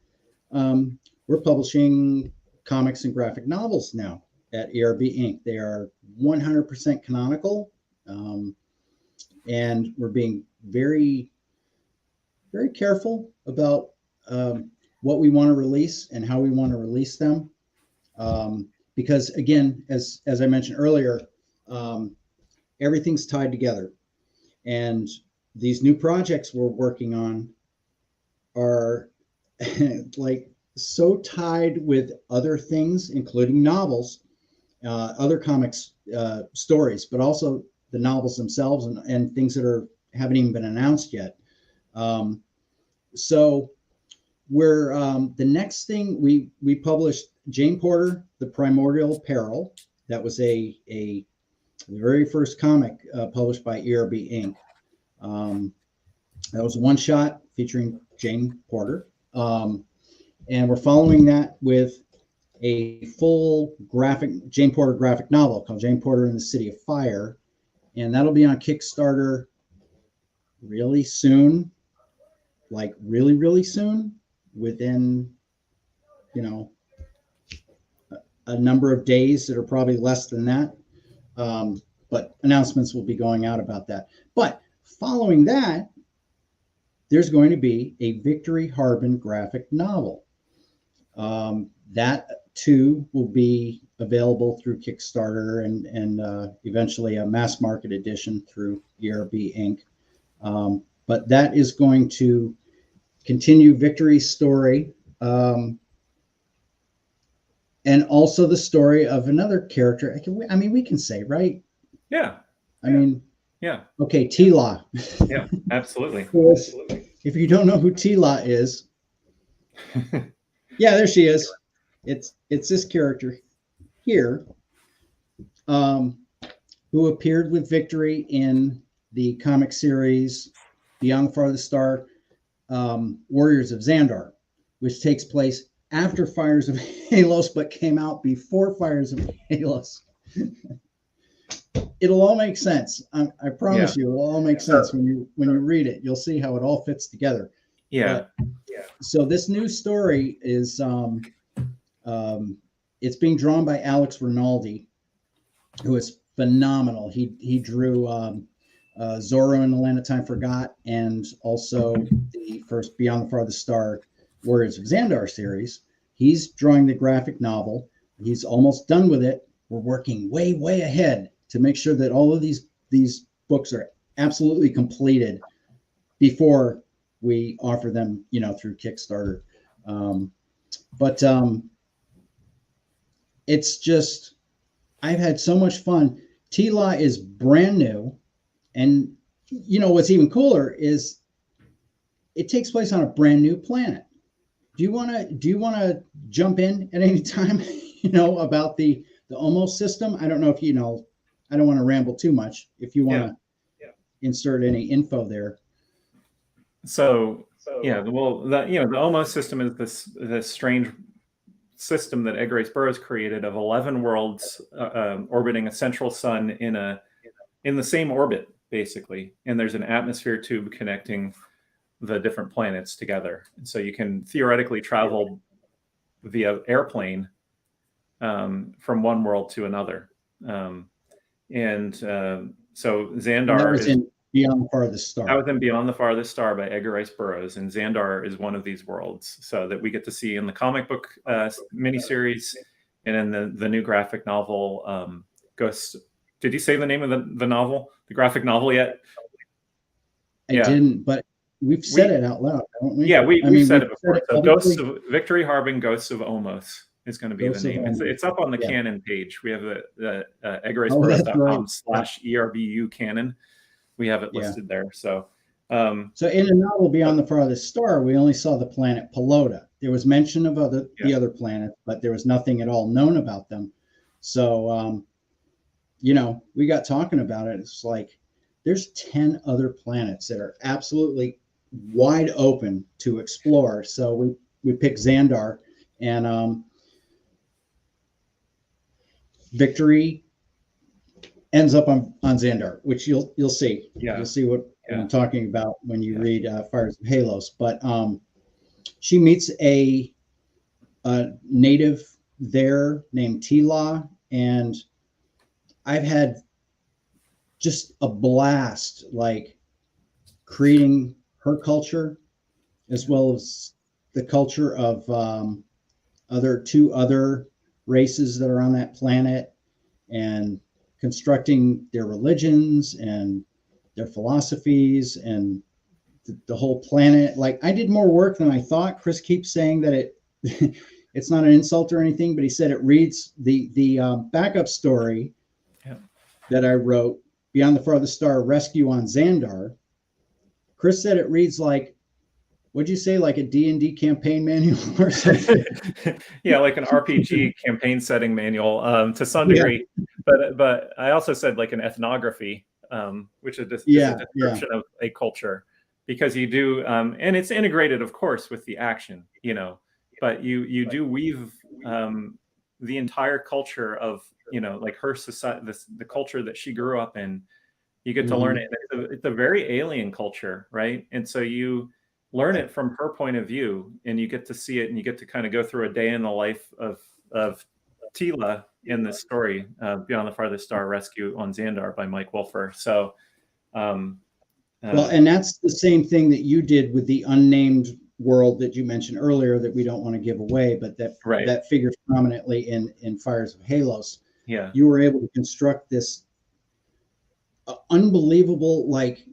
we're publishing comics and graphic novels now at ERB Inc. They are 100% canonical, and we're being very, very careful about what we want to release and how we want to release them. Because again, as I mentioned earlier, everything's tied together, and these new projects we're working on are like so tied with other things, including novels, other comics stories, but also the novels themselves and things that haven't even been announced yet. So we're the next thing we published Jane Porter, The Primordial Peril. That was the very first comic published by ERB Inc. That was a one shot featuring Jane Porter. And we're following that with a full Jane Porter graphic novel called Jane Porter in the City of Fire. And that'll be on Kickstarter really soon, like really, really soon, within, a number of days that are probably less than that. But announcements will be going out about that. But following that, there's going to be a Victory Harben graphic novel. That too will be available through Kickstarter and eventually a mass market edition through ERB Inc. But that is going to continue Victory's story, and also the story of another character. I mean, we can say, right? Yeah. I mean, yeah. Okay, Tila. Yeah, absolutely. If you don't know who Tila is, yeah, there she is. It's this character here, who appeared with Victory in the comic series Beyond the Farthest Star, Warriors of Zandar, which takes place after Fires of Halos, but came out before Fires of Halos. It'll all make sense. I promise you, it'll all make sense when you read it. You'll see how it all fits together. Yeah. So this new story is it's being drawn by Alex Rinaldi, who is phenomenal. He drew Zorro and the Land of Time Forgot, and also the first Beyond the Farthest Star Warriors of Zandar series. He's drawing the graphic novel. He's almost done with it. We're working way, way ahead to make sure that all of these books are absolutely completed before we offer them, through Kickstarter. But it's just, I've had so much fun. Tila is brand new. And what's even cooler is it takes place on a brand new planet. Do you want to jump in at any time, about the Almost system? I don't know if I don't want to ramble too much. If you want to insert any info there. So well, the Almost system is this strange system that Edgar Rice Burroughs created of 11 worlds orbiting a central sun in the same orbit, basically. And there's an atmosphere tube connecting the different planets together. And so you can theoretically travel via airplane from one world to another. So Zandar is in Beyond the Farthest Star. That was in Beyond the Farthest Star by Edgar Rice Burroughs, and Zandar is one of these worlds. So that we get to see in the comic book miniseries and in the new graphic novel, Ghost. Did you say the name of the novel, the graphic novel yet? I didn't, but we've said it out loud, haven't we? Yeah, we've said it before. So Ghosts of Victory Harben, Ghosts of Omos is going to be the name. It's up on the canon page. We have the edgarriceburroughs.com/ERBU canon. We have it listed there. So in the novel Beyond the Farthest Star, we only saw the planet Pelota. There was mention of the other planets, but there was nothing at all known about them. So, you know, we got talking about it. It's like there's 10 other planets that are absolutely wide open to explore. So we picked Zandar, and Victory ends up on Zandar, which you'll see. Yeah. You'll see what Yeah. I'm talking about when you read Fires of Halos. But she meets a native there named Tila, and I've had just a blast, like creating her culture as well as the culture of two other races that are on that planet, and constructing their religions and their philosophies and the whole planet. Like, I did more work than I thought. Chris keeps saying that it it's not an insult or anything, but he said it reads the backup story that I wrote, Beyond the Farthest Star, Rescue on Zandar. Chris said it reads like, what'd you say, like a D&D campaign manual or something? Yeah, like an RPG campaign setting manual to some degree. But I also said like an ethnography, which is a description of a culture, because you do, and it's integrated, of course, with the action, you know, but you do weave the entire culture of, you know, like her society, the culture that she grew up in. You get to learn it. It's a very alien culture, right? And so you learn it from her point of view, and you get to see it, and you get to kind of go through a day in the life of Tila in this story, Beyond the Farthest Star, Rescue on Zandar by Mike Wolfer. So, well, and that's the same thing that you did with the unnamed world that you mentioned earlier that we don't want to give away, but that figures prominently in Fires of Halos. Yeah, you were able to construct this unbelievable, like,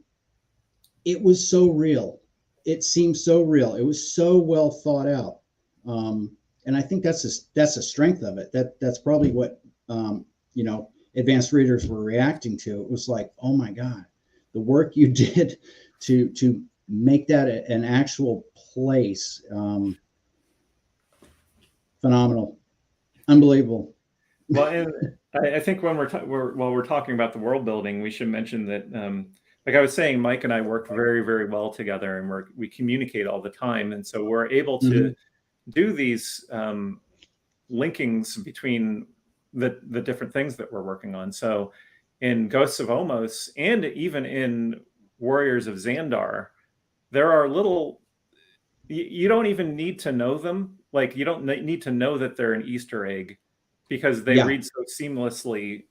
it was so real. It seemed so real. It was so well thought out. And I think that's a strength of it. That's probably what, you know, advanced readers were reacting to. It was like, oh my God, the work you did to make that an actual place. Phenomenal. Unbelievable. Well, and I think when while we're talking about the world building, we should mention that, like I was saying, Mike and I work very, very well together, and we communicate all the time, and so we're able to do these linkings between the different things that we're working on. So, in Ghosts of Omos, and even in Warriors of Zandar, there are little. You don't even need to know them. Like, you don't need to know that they're an Easter egg, because they read so seamlessly.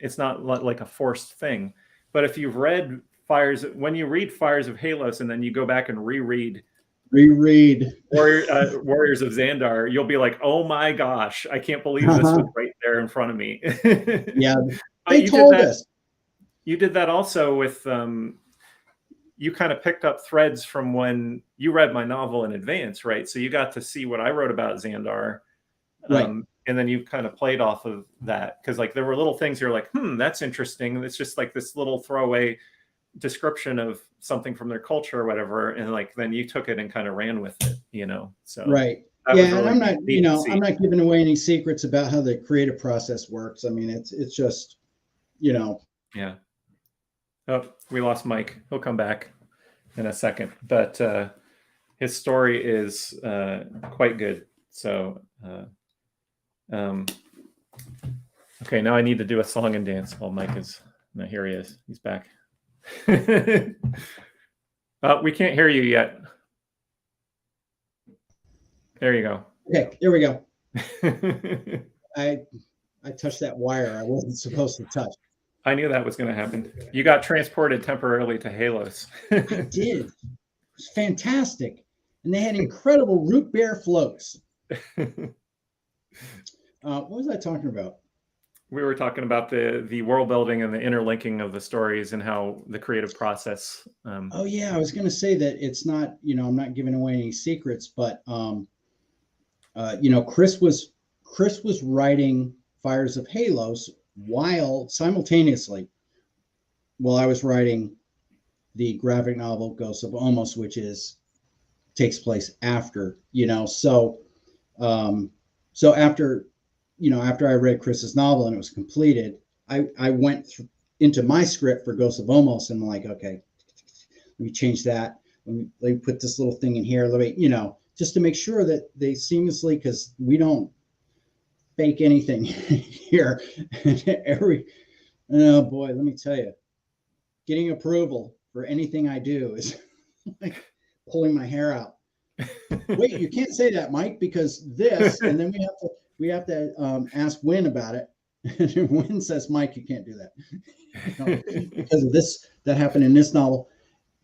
It's not like a forced thing. But if you've read when you read Fires of Halos and then you go back and reread Warriors of Zandar, you'll be like, oh my gosh, I can't believe this was right there in front of me. Yeah, they told us. You did that also with, you kind of picked up threads from when you read my novel in advance, right? So you got to see what I wrote about Zandar. And then you kind of played off of that, because like there were little things you're like, that's interesting. It's just like this little throwaway description of something from their culture or whatever, and like then you took it and kind of ran with it, you know. So and I'm not, you know, I'm not giving away any secrets about how the creative process works. I mean, it's just, you know. Yeah. Oh, we lost Mike. He'll come back in a second, but his story is quite good. So. Okay, now I need to do a song and dance while Mike is. No, here he is. He's back. We can't hear you yet. There you go. Okay, there we go. I touched that wire I wasn't supposed to touch. I knew that was going to happen. You got transported temporarily to Halos. I did. It was fantastic. And they had incredible root beer floats. What was I talking about? We were talking about the world building and the interlinking of the stories and how the creative process. Oh yeah, I was going to say that it's not, you know, I'm not giving away any secrets, but you know, Chris was writing Fires of Halos simultaneously while I was writing the graphic novel Ghosts of Omos, which takes place after, you know, so after after I read Chris's novel and it was completed, I went into my script for Ghosts of Omos and I'm like, okay, let me change that. Let me put this little thing in here. Let me, just to make sure that they seamlessly, because we don't fake anything here. Oh boy, let me tell you, getting approval for anything I do is like pulling my hair out. Wait, you can't say that, Mike, because this, and then we have to ask Wynn about it. And Wynn says, Mike, you can't do that because of this that happened in this novel.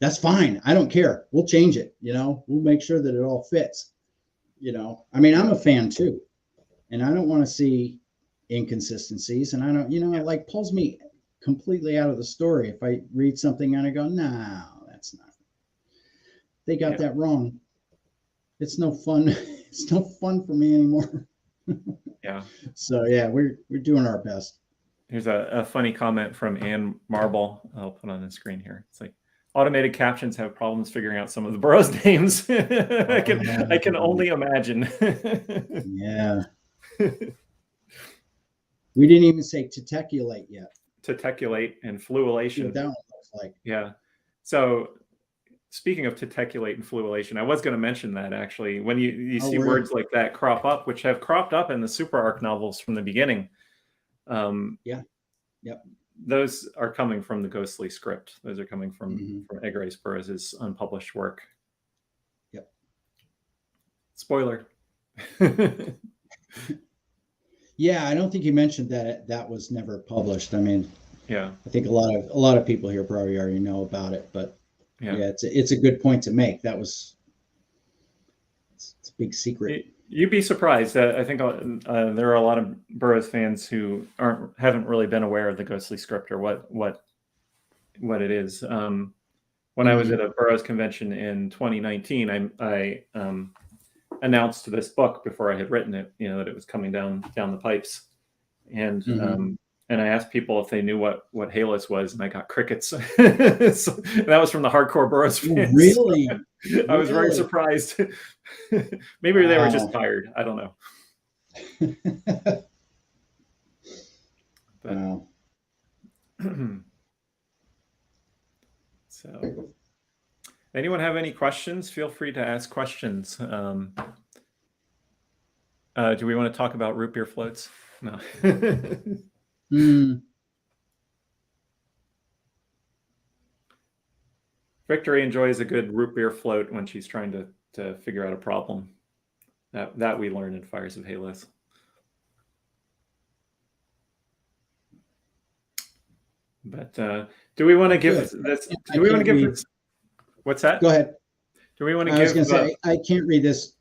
That's fine. I don't care. We'll change it. We'll make sure that it all fits. I mean, I'm a fan too, and I don't want to see inconsistencies. And I don't, it like pulls me completely out of the story if I read something and I go, no, that's not. They got that wrong. It's no fun. It's no fun for me anymore. Yeah. So yeah, we're doing our best. Here's a funny comment from Ann Marble. I'll put on the screen here. It's like, automated captions have problems figuring out some of the Burroughs names. I can only imagine. Yeah. We didn't even say teteculate yet. Teteculate and fluellation. What that one looks like. Yeah. So speaking of teteculate and fluellation, I was going to mention that actually. When you see words like that crop up, which have cropped up in the super arc novels from the beginning. Yeah. Yep. Those are coming from the Ghostly script. Those are coming from Edgar Rice Burroughs' unpublished work. Yep. Spoiler. Yeah, I don't think you mentioned that was never published. I mean, yeah, I think a lot of people here probably already know about it, but yeah, it's a good point to make. It's a big secret. You'd be surprised. I think there are a lot of Burroughs fans who haven't really been aware of the Ghostly script or what it is. When I was at a Burroughs convention in 2019, I announced this book before I had written it. That it was coming down the pipes, and I asked people if they knew what Halos was, and I got crickets. So, that was from the hardcore Burroughs fans. Really? I was very surprised. Maybe they were just tired. I don't know. Wow. So, anyone have any questions? Feel free to ask questions. Do we want to talk about root beer floats? No. Victory enjoys a good root beer float when she's trying to figure out a problem. That we learned in Fires of Halos. But do we want to give this? Do we want to give this? What's that? Go ahead. Do we want to give? I was going to say I can't read this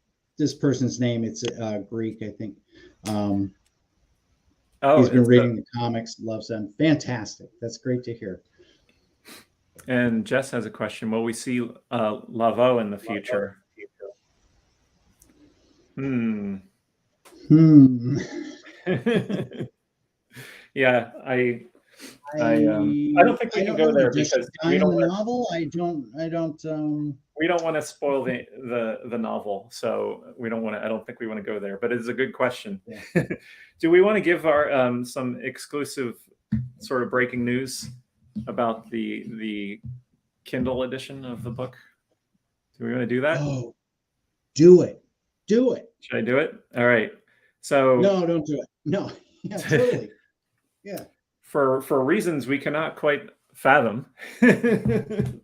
person's name. It's Greek, I think. He's been reading the comics, loves them. Fantastic. That's great to hear. And Jess has a question. Will we see Laveau in the future? Yeah, I don't think we can go there because we don't the novel. I don't. We don't want to spoil the novel, so we don't want to. I don't think we want to go there. But it's a good question. Yeah. Do we want to give our some exclusive sort of breaking news about the Kindle edition of the book? Do we want to do that? Oh, do it. Should I do it? All right. So no, don't do it. No. Yeah, totally. Yeah. For reasons we cannot quite fathom, the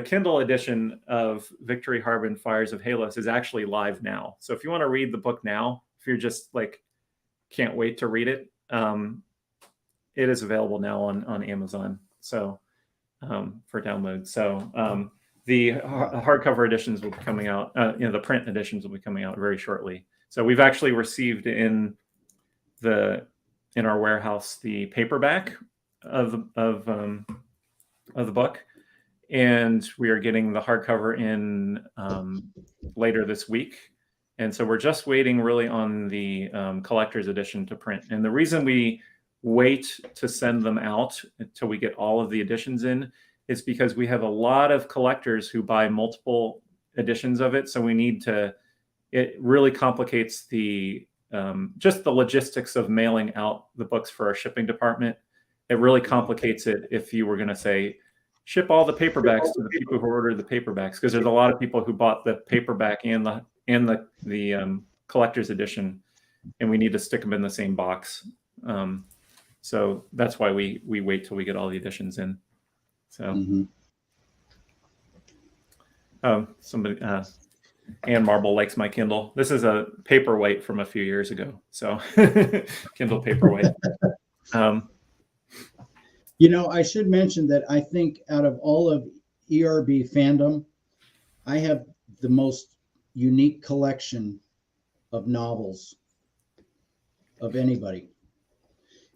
Kindle edition of Victory Harben Fires of Halos is actually live now. So if you want to read the book now, if you're just like can't wait to read it, it is available now on Amazon. So for download. So the hardcover editions will be coming out. The print editions will be coming out very shortly. So we've actually received in our warehouse the paperback of the book, and we are getting the hardcover in later this week. And so we're just waiting really on the collector's edition to print. And the reason we wait to send them out until we get all of the editions in is because we have a lot of collectors who buy multiple editions of it. So we need to, it really complicates the just the logistics of mailing out the books for our shipping department. It really complicates it if you were going to say, ship all the paperbacks to the people who ordered the paperbacks, because there's a lot of people who bought the paperback and the collector's edition, and we need to stick them in the same box. So that's why we wait till we get all the editions in. So somebody Ann Marble likes my Kindle. This is a paperweight from a few years ago, so Kindle paperweight. You know, I should mention that I think out of all of ERB fandom, I have the most unique collection of novels of anybody,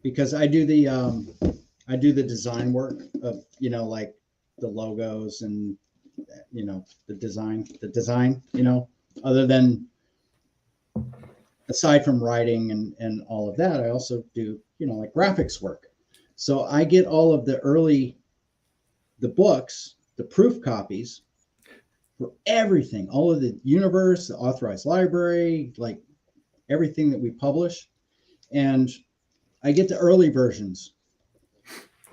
because I do the design work of, you know, like the logos and, you know, the design, you know, other than, aside from writing and all of that, I also do, you know, like graphics work. So I get all of the books, the proof copies for everything, all of the universe, the authorized library, like everything that we publish. And I get the early versions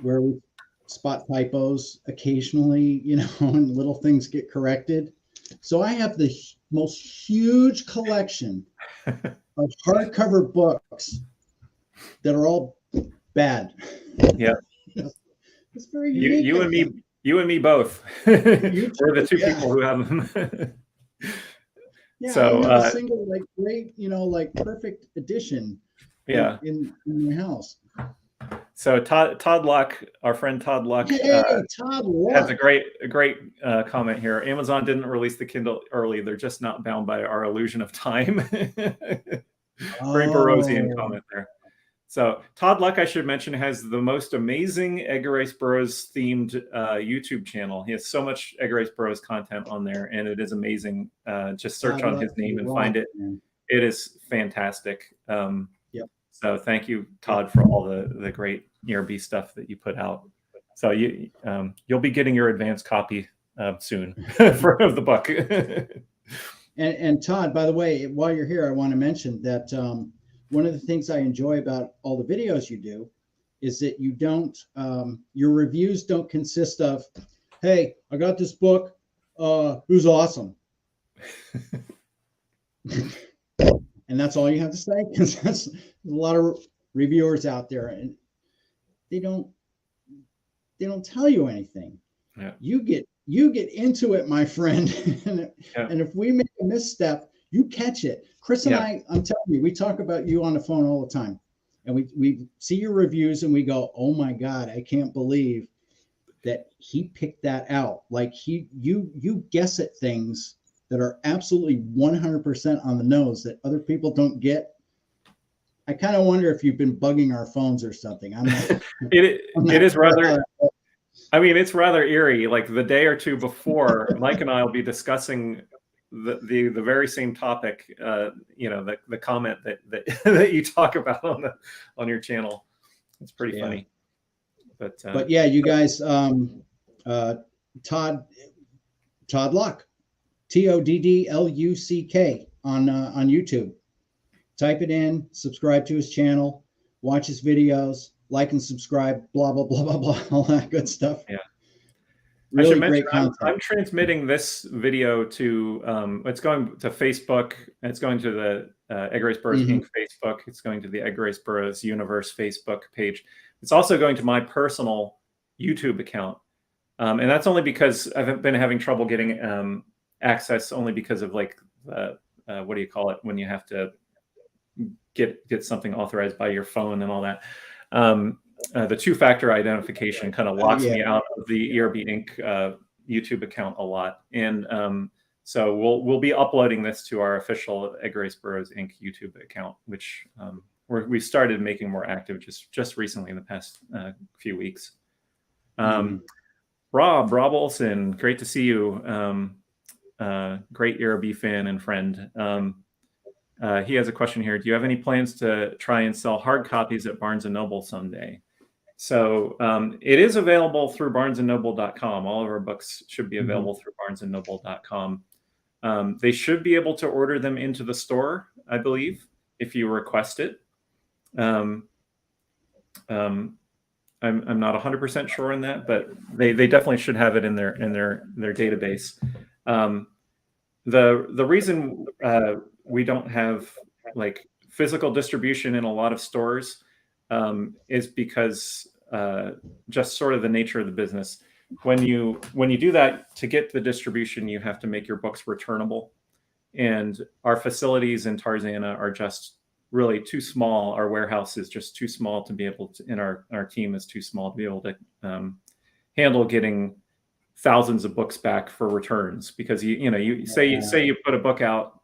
where we spot typos occasionally, you know, and little things get corrected. So I have the most huge collection of hardcover books that are all bad. Yeah. It's very unique. You and me both. We're the two people who have them. Yeah, so I have a single, like, great, you know, like perfect edition. Yeah. In my house. So Todd Luck, our friend Todd Luck, Todd Luck has a great comment here. Amazon didn't release the Kindle early. They're just not bound by our illusion of time. Very Burroughsian comment there. So Todd Luck, I should mention, has the most amazing Edgar Rice Burroughs themed YouTube channel. He has so much Edgar Rice Burroughs content on there, and it is amazing. Just search on his name and find it. Man. It is fantastic. So thank you, Todd, for all the great ERB stuff that you put out. So you'll be getting your advanced copy soon of the book. and Todd, by the way, while you're here, I want to mention that one of the things I enjoy about all the videos you do is that you don't, your reviews don't consist of, hey, I got this book, it was awesome. And that's all you have to say, because there's a lot of reviewers out there, and they don't tell you anything. Yeah. You get into it, my friend, and if we make a misstep, you catch it. Chris and I'm telling you, we talk about you on the phone all the time, and we see your reviews and we go, oh my God, I can't believe that he picked that out. Like you guess at things that are absolutely 100% on the nose that other people don't get. I kind of wonder if you've been bugging our phones or something. It is rather, I mean, it's rather eerie. Like the day or two before, Mike and I will be discussing the very same topic, you know, the comment that you talk about on your channel. It's pretty funny. But yeah, you guys, Todd Luck, TODDLUCK on YouTube. Type it in, subscribe to his channel, watch his videos, like and subscribe, blah, blah, blah, blah, blah, all that good stuff. Yeah. Really great content. I'm transmitting this video to, it's going to Facebook. It's going to the Edgar Rice Burroughs Inc. Facebook. It's going to the Edgar Rice Burroughs Universe Facebook page. It's also going to my personal YouTube account. And that's only because I've been having trouble getting access, only because of like, what do you call it when you have to get something authorized by your phone and all that. The two-factor identification kind of locks me out of the ERB Inc. YouTube account a lot. And so we'll be uploading this to our official Edgar Rice Burroughs Inc. YouTube account, which we started making more active just recently in the past few weeks. Rob Olson, great to see you. Great ERB fan and friend. He has a question here. Do you have any plans to try and sell hard copies at Barnes & Noble someday? So it is available through barnesandnoble.com. All of our books should be available through barnesandnoble.com. They should be able to order them into the store, I believe. if you request it. I'm not 100% sure on that, but they definitely should have it in their database. The reason we don't have like physical distribution in a lot of stores is because just sort of the nature of the business. When you do that, to get the distribution, you have to make your books returnable, and our facilities in Tarzana are just really too small. Our warehouse is just too small to be able to, and our team is too small to be able to handle getting thousands of books back for returns, because you say you put a book out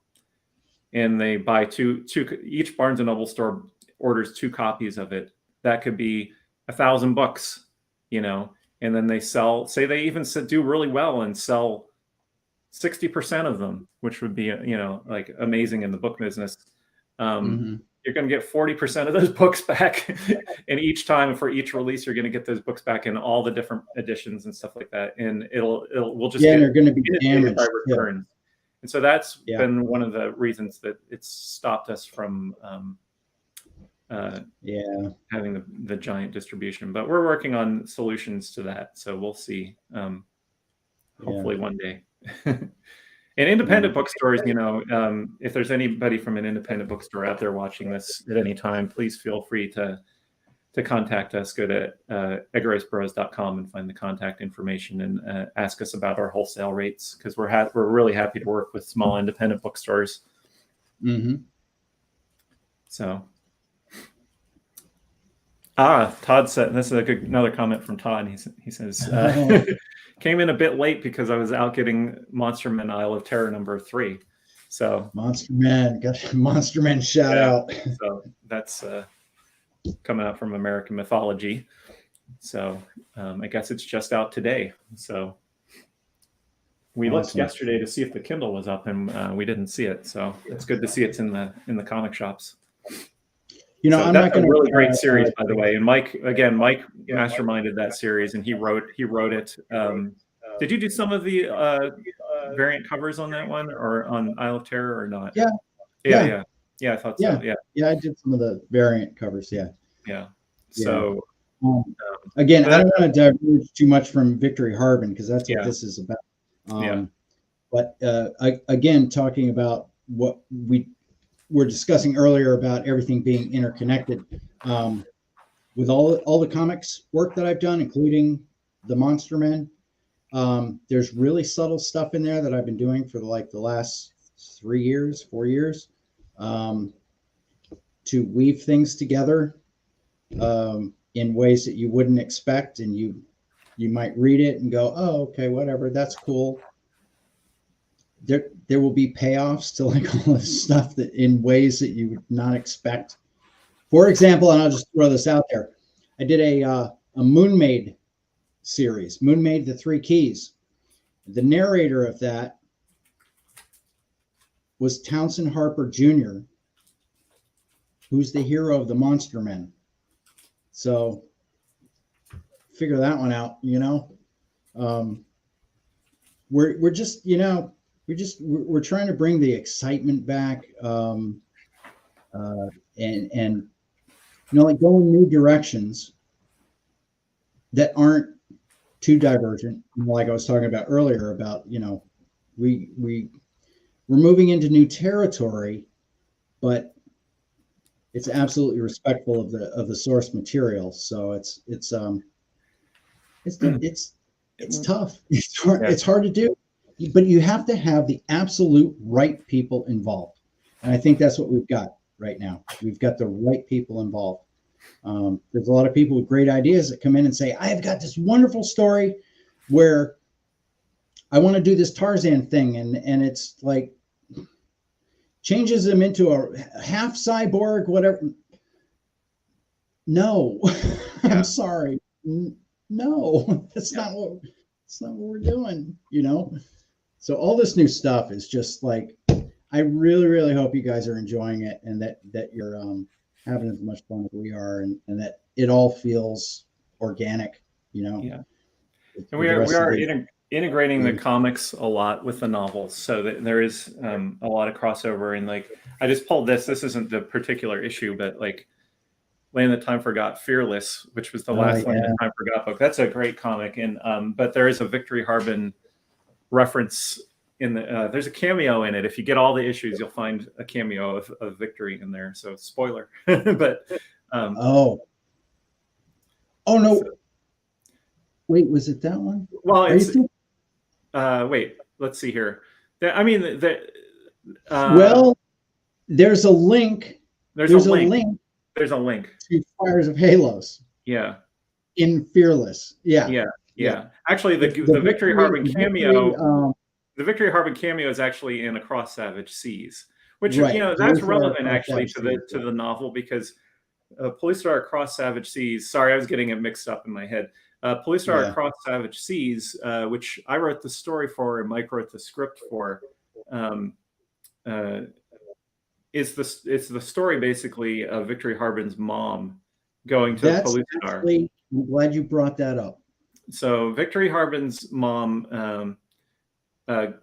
and they buy two, each Barnes and Noble store orders 2 copies of it. That could be 1,000 books, and then they sell, say they even do really well and sell 60% of them, which would be, like amazing in the book business. You're going to get 40% of those books back. And each time for each release, you're going to get those books back in all the different editions and stuff like that. And we'll just, they're going to be damaged by returns. And so that's been one of the reasons that it's stopped us from having the giant distribution. But we're working on solutions to that. So we'll see. Hopefully one day. And independent bookstores, if there's anybody from an independent bookstore out there watching this at any time, please feel free to contact us. Go to edgarriceburroughs.com and find the contact information, and ask us about our wholesale rates, because we're really happy to work with small independent bookstores. So, Todd said, this is another comment from Todd. He says, came in a bit late because I was out getting Monster Men Isle of Terror #3. So Monster Men, got Monster Men shout out. So that's coming out from American Mythology. So I guess it's just out today. So we looked yesterday to see if the Kindle was up, and we didn't see it. So it's good to see it's in the comic shops. So I'm not going to. Really great series, by the way. And Mike masterminded that series, and he wrote it. Did you do some of the variant covers on that one, or on Isle of Terror, or not? Yeah. I thought so. Yeah, I did some of the variant covers. Yeah. So again, I don't want to diverge too much from Victory Harben, because that's what this is about. But again, talking about what we were discussing earlier about everything being interconnected, with all the comics work that I've done, including the Monster Men, there's really subtle stuff in there that I've been doing for the last 4 years, to weave things together in ways that you wouldn't expect, and you might read it and go, oh, okay, whatever, that's cool. There will be payoffs to like all this stuff that in ways that you would not expect. For example, and I'll just throw this out there, I did a Moonmaid series, Moonmaid: The Three Keys. The narrator of that was Townsend Harper Jr., who's the hero of the Monster Men. So figure that one out. We're just we're trying to bring the excitement back, and like go in new directions that aren't too divergent. Like I was talking about earlier about, we're moving into new territory, but it's absolutely respectful of the source material. So it's tough. It's hard to do, but you have to have the absolute right people involved. And I think that's what we've got right now. We've got the right people involved. There's a lot of people with great ideas that come in and say, I've got this wonderful story where I want to do this Tarzan thing. And it's like, changes them into a half cyborg, whatever. No, I'm sorry. No, that's not what we're doing, So all this new stuff is just like, I really, really hope you guys are enjoying it, and that you're having as much fun as we are, and that it all feels organic, Yeah. And we are integrating the comics a lot with the novels, so that there is a lot of crossover. And like, I just pulled this. This isn't the particular issue, but like, Land That Time Forgot, Fearless, which was the last Land That Time Forgot book. That's a great comic, and but there is a Victory Harben reference in the. There's a cameo in it. If you get all the issues, you'll find a cameo of Victory in there. So spoiler, but oh no, so, wait, was it that one? Well, it's wait, let's see here. I mean, well, there's a link. There's a link. There's a link to Fires of Halos. Yeah. In Fearless. Yeah. Actually, the Victory Harben cameo, the Victory Harben cameo is actually in Across Savage Seas, which that's relevant actually to the novel, because Police Star Across Savage Seas. Sorry, I was getting it mixed up in my head. Police Star Across Savage Seas, which I wrote the story for and Mike wrote the script for. It's the story basically of Victory Harben's mom going to the Police Star. I'm glad you brought that up. So Victory Harben's mom, from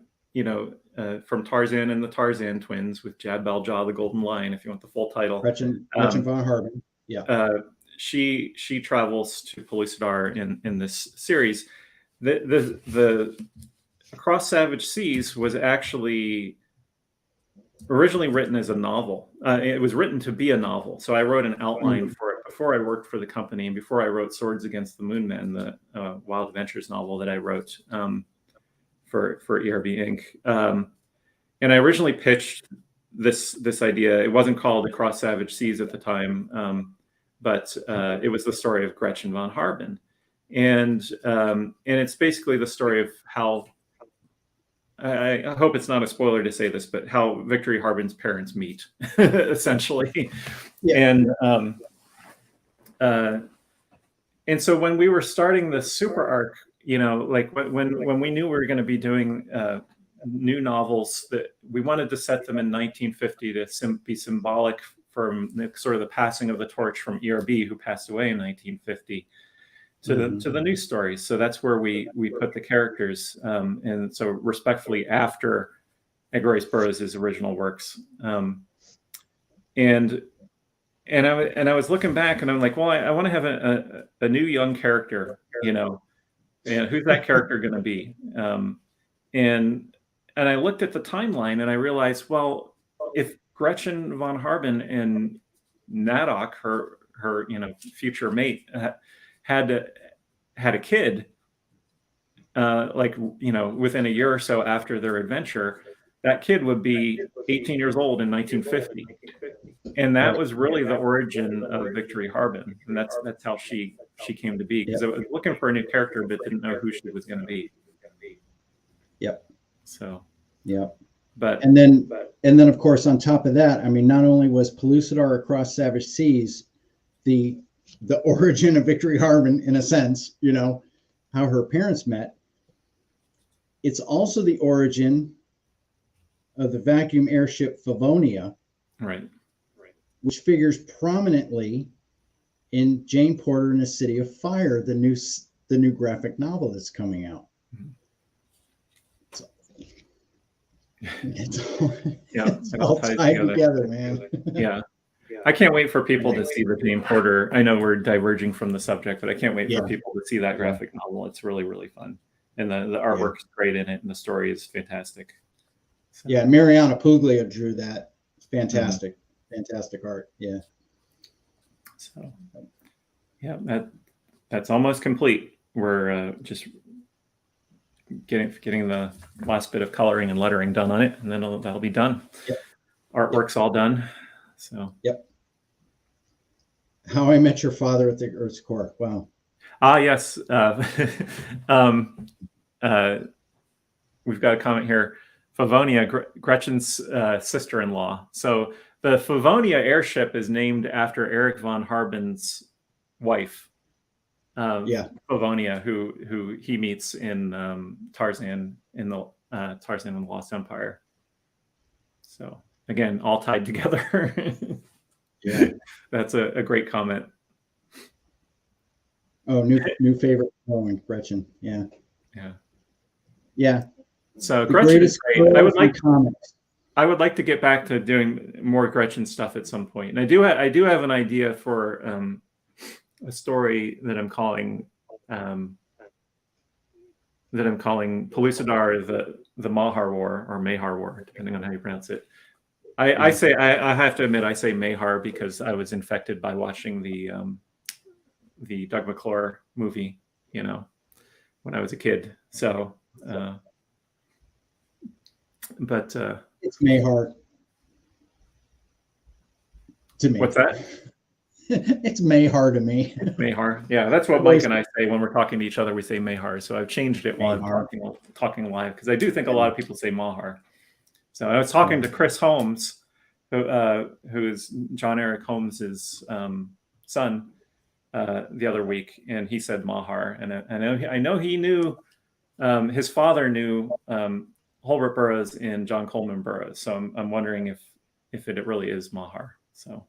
Tarzan and the Tarzan twins with Jad Baljaw, the Golden Lion, if you want the full title. Gretchen von Harben. Yeah. She travels to Pellucidar in this series. The Across Savage Seas was actually originally written as a novel. It was written to be a novel. So I wrote an outline for it before I worked for the company and before I wrote Swords Against the Moon Men, the Wild Adventures novel that I wrote for ERB Inc. And I originally pitched this idea. It wasn't called Across Savage Seas at the time, but it was the story of Gretchen von Harben. And it's basically the story of how, I hope it's not a spoiler to say this, but how Victory Harben's parents meet, essentially. Yeah. And so when we were starting the super arc, like when we knew we were going to be doing new novels, that we wanted to set them in 1950 to be symbolic from sort of the passing of the torch from ERB, who passed away in 1950. To the new stories. So that's where we put the characters, and so respectfully after Edgar Rice Burroughs' original works. And I was looking back and I'm like, well, I want to have a new young character, and who's that character going to be? And I looked at the timeline and I realized, well, if Gretchen von Harben and Nadok, her future mate, had a kid, within a year or so after their adventure, that kid would be 18 years old in 1950. And that was really the origin of Victory Harben. And that's how she came to be, because I was looking for a new character, but didn't know who she was going to be. Yep. So, yep. But and then of course, on top of that, I mean, not only was Pellucidar Across Savage Seas the origin of Victory Harben, in a sense, how her parents met, it's also the origin of the vacuum airship Favonia, right, which figures prominently in Jane Porter and the City of Fire, the new graphic novel that's coming out. It's all tied together, man. Yeah. I can't wait for people to see the Jane Porter. I know we're diverging from the subject, but I can't wait for people to see that graphic novel. It's really, really fun. And the artwork is great in it, and the story is fantastic. So. Yeah, Mariana Puglia drew that. Fantastic. Fantastic art. Yeah. So, yeah, that's almost complete. We're just getting the last bit of coloring and lettering done on it, and then that'll be done. Yep. Artwork's all done. So. Yep. How I Met Your Father at the Earth's Core. Wow. Yes. We've got a comment here. Favonia, Gretchen's sister-in-law. So the Favonia airship is named after Eric von Harben's wife, Favonia, who he meets in Tarzan in the Tarzan and the Lost Empire. So again, all tied together. Yeah, that's a great comment. Oh, new favorite poem, Gretchen. Yeah. Yeah. Yeah. So The Gretchen is greatest great. girl in comics. I would like to get back to doing more Gretchen stuff at some point. And I do have an idea for a story that I'm calling Pellucidar the Mahar War, or Mahar War, depending on how you pronounce it. I have to admit I say Mahar because I was infected by watching the Doug McClure movie, you know, when I was a kid. So, but It's Mayhart to me. What's that? It's Mayhar to me. Mahar. Yeah, that's what Mike and I say when we're talking to each other. We say Mahar. So I've changed it while Mahar. I'm talking live, because I do think a lot of people say Mahar. So I was talking to Chris Holmes, who is John Eric Holmes's son, the other week, and he said Mahar, and I know he knew his father knew Holbert Burroughs and John Coleman Burroughs. So I'm wondering if it really is Mahar. So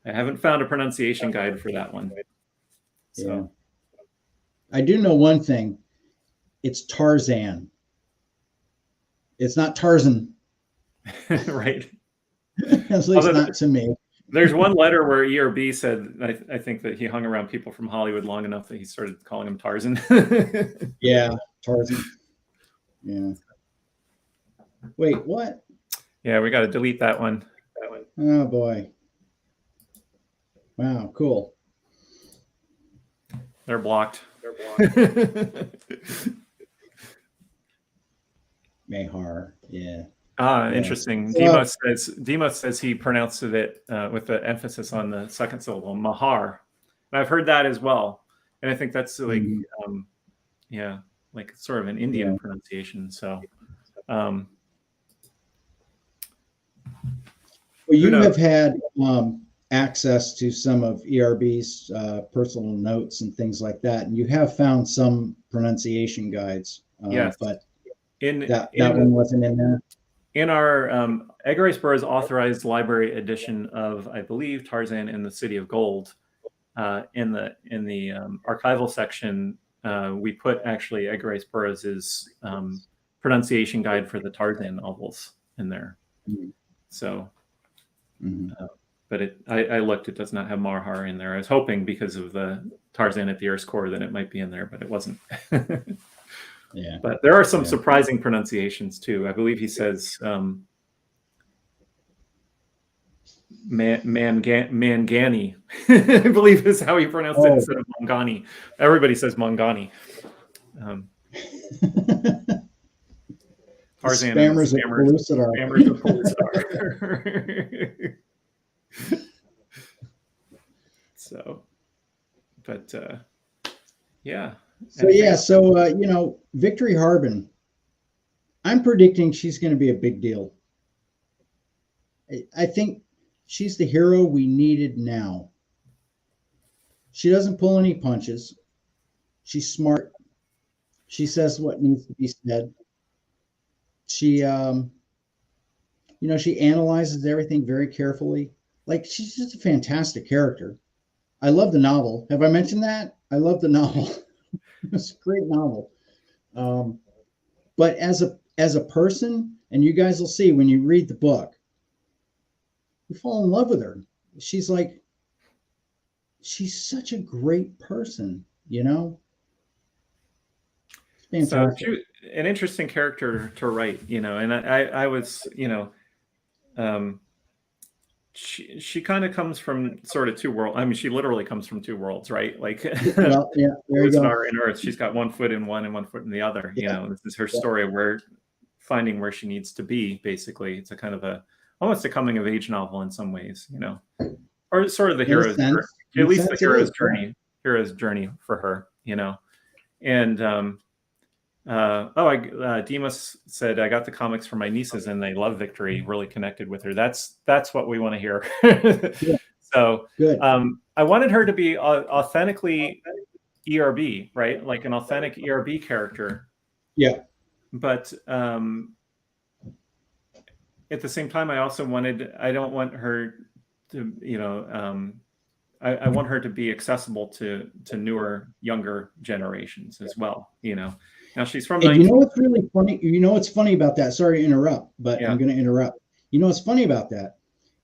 I haven't found a pronunciation guide for that one. So Yeah. I do know one thing. It's Tarzan. It's not Tarzan. Right. At least not to me. There's one letter where ERB said, I think that he hung around people from Hollywood long enough that he started calling him Tarzan. Yeah, Tarzan. Yeah. Wait, what? Yeah, we got to delete that one. Oh boy. Wow, cool. They're blocked. Mahar. Yeah. Interesting. Demos says he pronounced it with the emphasis on the second syllable, Mahar. And I've heard that as well. And I think that's like, like sort of an Indian pronunciation. So, well, you have had access to some of ERB's personal notes and things like that, and you have found some pronunciation guides. Yes. But that one wasn't in there. In our Edgar Rice Burroughs authorized library edition of, I believe, Tarzan and the City of Gold, in the archival section, we put actually Edgar Rice Burroughs's pronunciation guide for the Tarzan novels in there. Mm-hmm. So, but I looked; it does not have Mahar in there. I was hoping because of the Tarzan at the Earth's core that it might be in there, but it wasn't. Yeah. But there are some surprising pronunciations too. I believe he says Mangani, I believe is how he pronounced it instead of Mangani. Everybody says Mangani. Tarzan spammers of Pellucidar. So, but yeah. So Victory Harben, I'm predicting she's going to be a big deal. I think she's the hero we needed now. She doesn't pull any punches. She's smart. She says what needs to be said. She, she analyzes everything very carefully. Like, she's just a fantastic character. I love the novel. Have I mentioned that? I love the novel. It's a great novel. But as a person, and you guys will see when you read the book, you fall in love with her. She's such a great person, Fantastic. So an interesting character to write, and I was, she kind of comes from sort of two worlds. I mean, she literally comes from two worlds, right? Like, well, yeah, there you go. And Earth. She's got 1 foot in one and 1 foot in the other. Yeah. This is her story of finding where she needs to be. Basically, it's a kind of almost a coming of age novel in some ways, or sort of the hero's journey, at least the hero's journey for her, And Demas said, I got the comics from my nieces and they love Victory, really connected with her. That's what we want to hear. Yeah. So good. I wanted her to be authentically ERB, right? Like an authentic ERB character. Yeah. But at the same time, I don't want her to, I want her to be accessible to newer, younger generations as well, And Now she's from And 19. you know what's really funny? You know what's funny about that? Sorry to interrupt, but Yeah. I'm going to interrupt. You know what's funny about that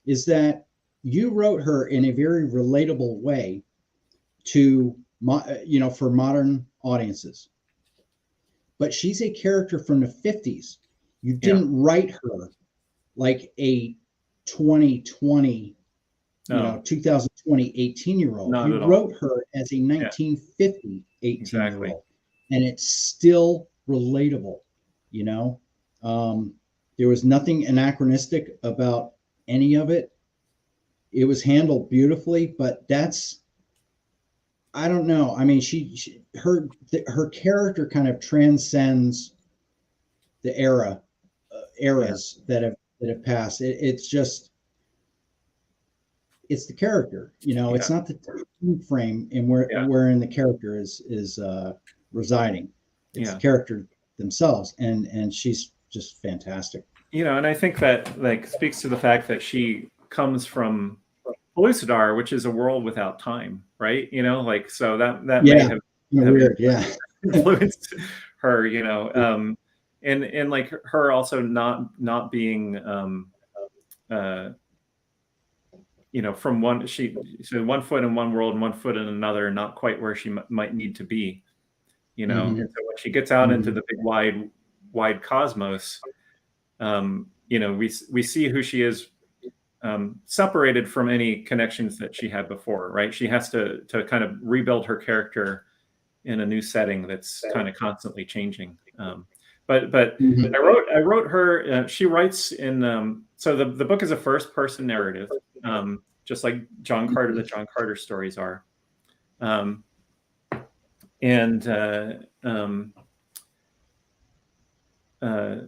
is that you wrote her in a very relatable way to, for modern audiences. But she's a character from the 50s. You didn't write her like a 2020, No, 2020 18-year-old. not You at all. wrote her as a 1950 18-year-old. Exactly. And it's still relatable, you know. There was nothing anachronistic about any of it. It was handled beautifully, but I don't know. I mean, her character kind of transcends the eras that have passed. It's just, it's the character, it's not the time frame and wherein the character is residing. It's the character themselves, and she's just fantastic. And I think that like speaks to the fact that she comes from Pellucidar, which is a world without time, right? So that may have weird, influenced her, and like her also not being from one foot in one world and 1 foot in another, not quite where she might need to be, And so when she gets out into the big wide cosmos, we see who she is, separated from any connections that she had before, right? She has to kind of rebuild her character in a new setting that's kind of constantly changing. But I wrote her. She writes in. So the book is a first person narrative, just like John Carter. The John Carter stories are,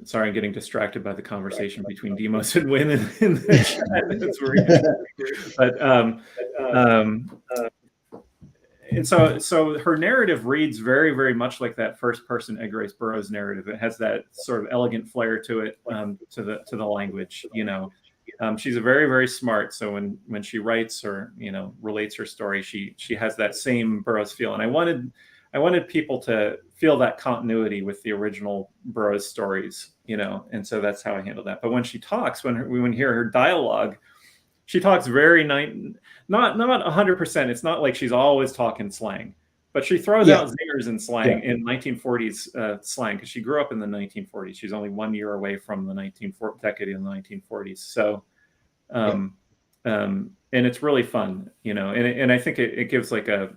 sorry, I'm getting distracted by the conversation between Demos and Win in the chat. And so her narrative reads very, very much like that first person Edgar Rice Burroughs narrative. It has that sort of elegant flair to it, to the language. She's a very, very smart. So when she writes or relates her story, she has that same Burroughs feel. And I wanted people to feel that continuity with the original Burroughs stories, and so that's how I handle that. But when she talks, when we hear her dialogue, she talks very not 100%. It's not like she's always talking slang, but she throws out zingers in slang, in 1940s slang, because she grew up in the 1940s. She's only 1 year away from the decade in the 1940s. So, and it's really fun, and I think it gives like a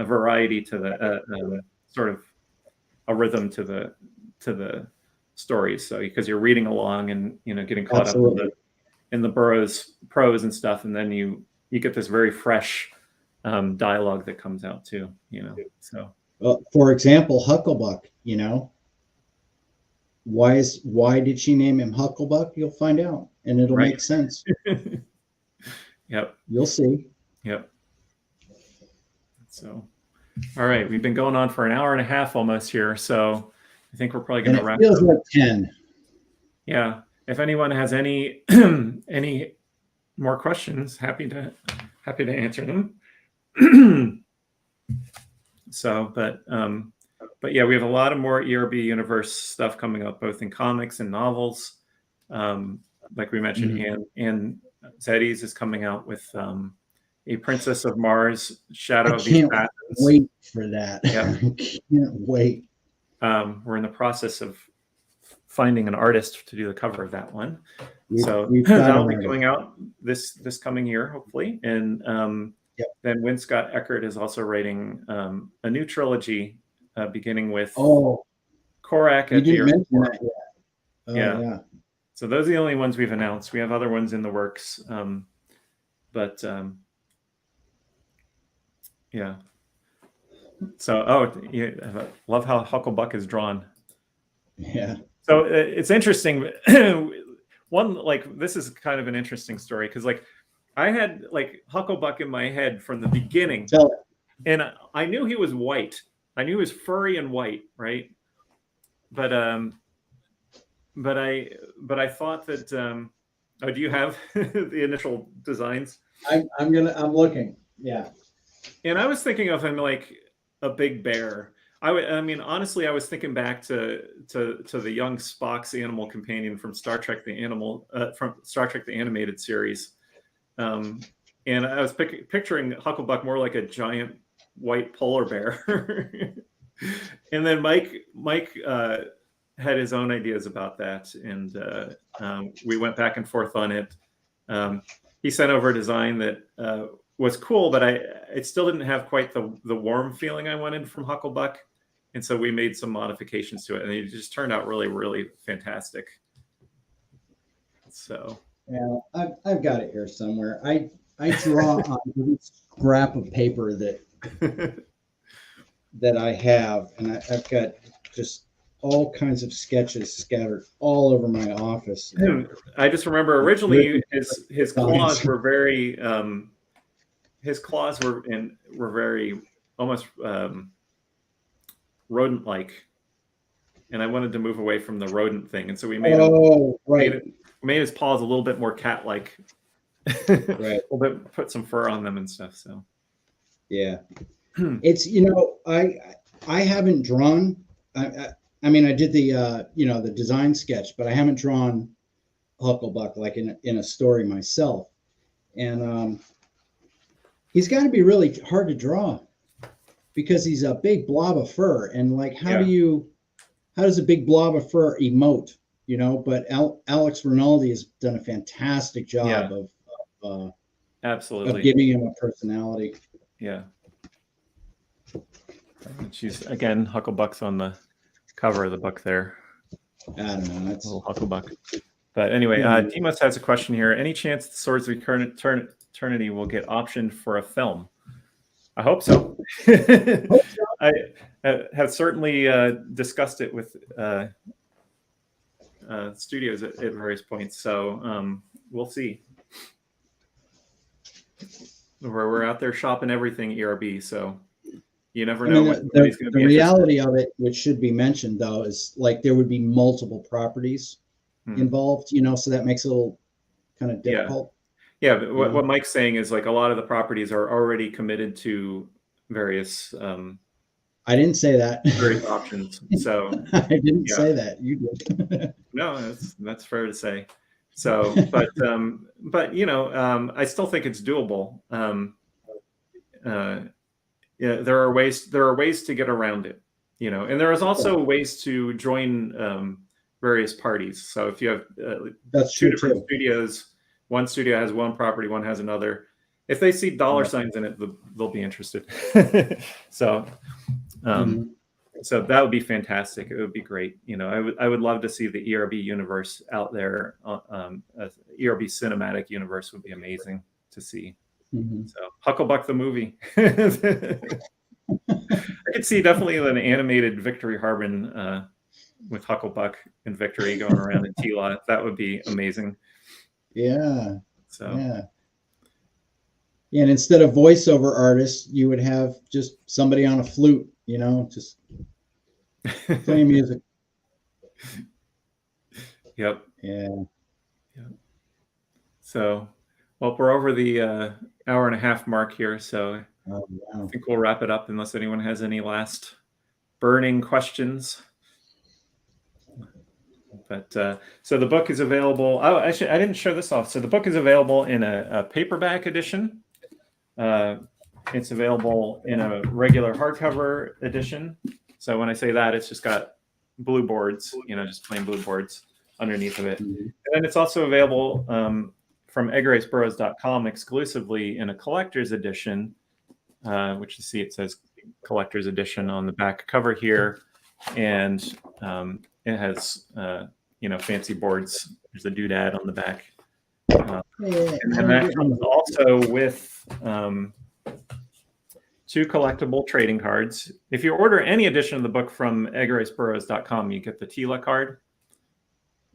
variety to the sort of a rhythm to the stories. So because you're reading along and getting caught up in the Burroughs prose and stuff, and then you get this very fresh dialogue that comes out too. So well, for example, Hucklebuck. Why did she name him Hucklebuck? You'll find out, and it'll make sense. Yep. You'll see. Yep. So, all right, we've been going on for an hour and a half almost here, so I think we're probably going to wrap up. It feels like 10. Yeah. If anyone has any more questions, happy to answer them. So, but yeah, we have a lot of more ERB universe stuff coming up, both in comics and novels. Like we mentioned, and Zeddy's is coming out with a Princess of Mars, Shadow of These Passions. Wait for that. Yeah. I can't wait. We're in the process of finding an artist to do the cover of that one. That'll be coming out this coming year, hopefully. And then Win Scott Eckert is also writing a new trilogy, beginning with Korak at the airport. Yeah. So those are the only ones we've announced. We have other ones in the works, but yeah. So I love how Hucklebuck is drawn. Yeah. So it's interesting. This is kind of an interesting story, because I had Hucklebuck in my head from the beginning, and I knew he was white. I knew he was furry and white, right? But I thought that. Do you have the initial designs? I'm looking. Yeah. And I was thinking of him like a big bear. I mean, honestly, I was thinking back to the young Spock's animal companion from Star Trek from Star Trek the animated series, and I was picturing Hucklebuck more like a giant white polar bear. And then Mike had his own ideas about that, and we went back and forth on it. He sent over a design that was cool, but it still didn't have quite the warm feeling I wanted from Hucklebuck. And so we made some modifications to it, and it just turned out really, really fantastic. So yeah, I've got it here somewhere. I draw on a scrap of paper that I have, and I've got just all kinds of sketches scattered all over my office. I just remember originally his claws were very very almost rodent-like, and I wanted to move away from the rodent thing, and so we made made his paws a little bit more cat-like. Right. A little bit, put some fur on them and stuff. So yeah, it's I haven't drawn. I mean, I did the the design sketch, but I haven't drawn Hucklebuck like in a story myself, and he's got to be really hard to draw because he's a big blob of fur, and like how does a big blob of fur emote? But Alex Rinaldi has done a fantastic job of absolutely of giving him a personality. Yeah. And she's again, Hucklebuck's on the cover of the book there. I don't know. That's a little Hucklebuck. But anyway, Demas has a question here. Any chance the Swords of Eternity will get optioned for a film? I hope so. I have certainly discussed it with studios at various points. So we'll see. We're out there shopping everything ERB, so you never know what somebody's going to be. The reality of it, which should be mentioned though, is like there would be multiple properties involved, so that makes it a little kind of difficult. Yeah, but what Mike's saying is like a lot of the properties are already committed to various I didn't say that. Various options. So I didn't say that. You did. No, that's fair to say. So, but I still think it's doable. There are ways to get around it, and there is also ways to join various parties. So if you have two different studios, one studio has one property, one has another. If they see dollar signs in it, they'll be interested. So, so that would be fantastic. It would be great. I would love to see the ERB universe out there. ERB cinematic universe would be amazing to see. So Hucklebuck the movie. I could see definitely an animated Victory Harben with Hucklebuck and Victory going around in Tila. That would be amazing. Yeah. So yeah, and instead of voiceover artists, you would have just somebody on a flute, just playing music. Yep. Yeah. So, well, we're over the hour and a half mark here, so I think we'll wrap it up unless anyone has any last burning questions. But so the book is available. Oh, actually, I didn't show this off. So the book is available in a paperback edition. It's available in a regular hardcover edition. So when I say that, it's just got blue boards, just plain blue boards underneath of it. And then it's also available from EdgarRiceBurroughs.com exclusively in a collector's edition, which you see it says collector's edition on the back cover here. And it has, fancy boards. There's a doodad on the back. And that comes also with 2 collectible trading cards. If you order any edition of the book from EdgarRiceBurroughs.com, you get the Tila card.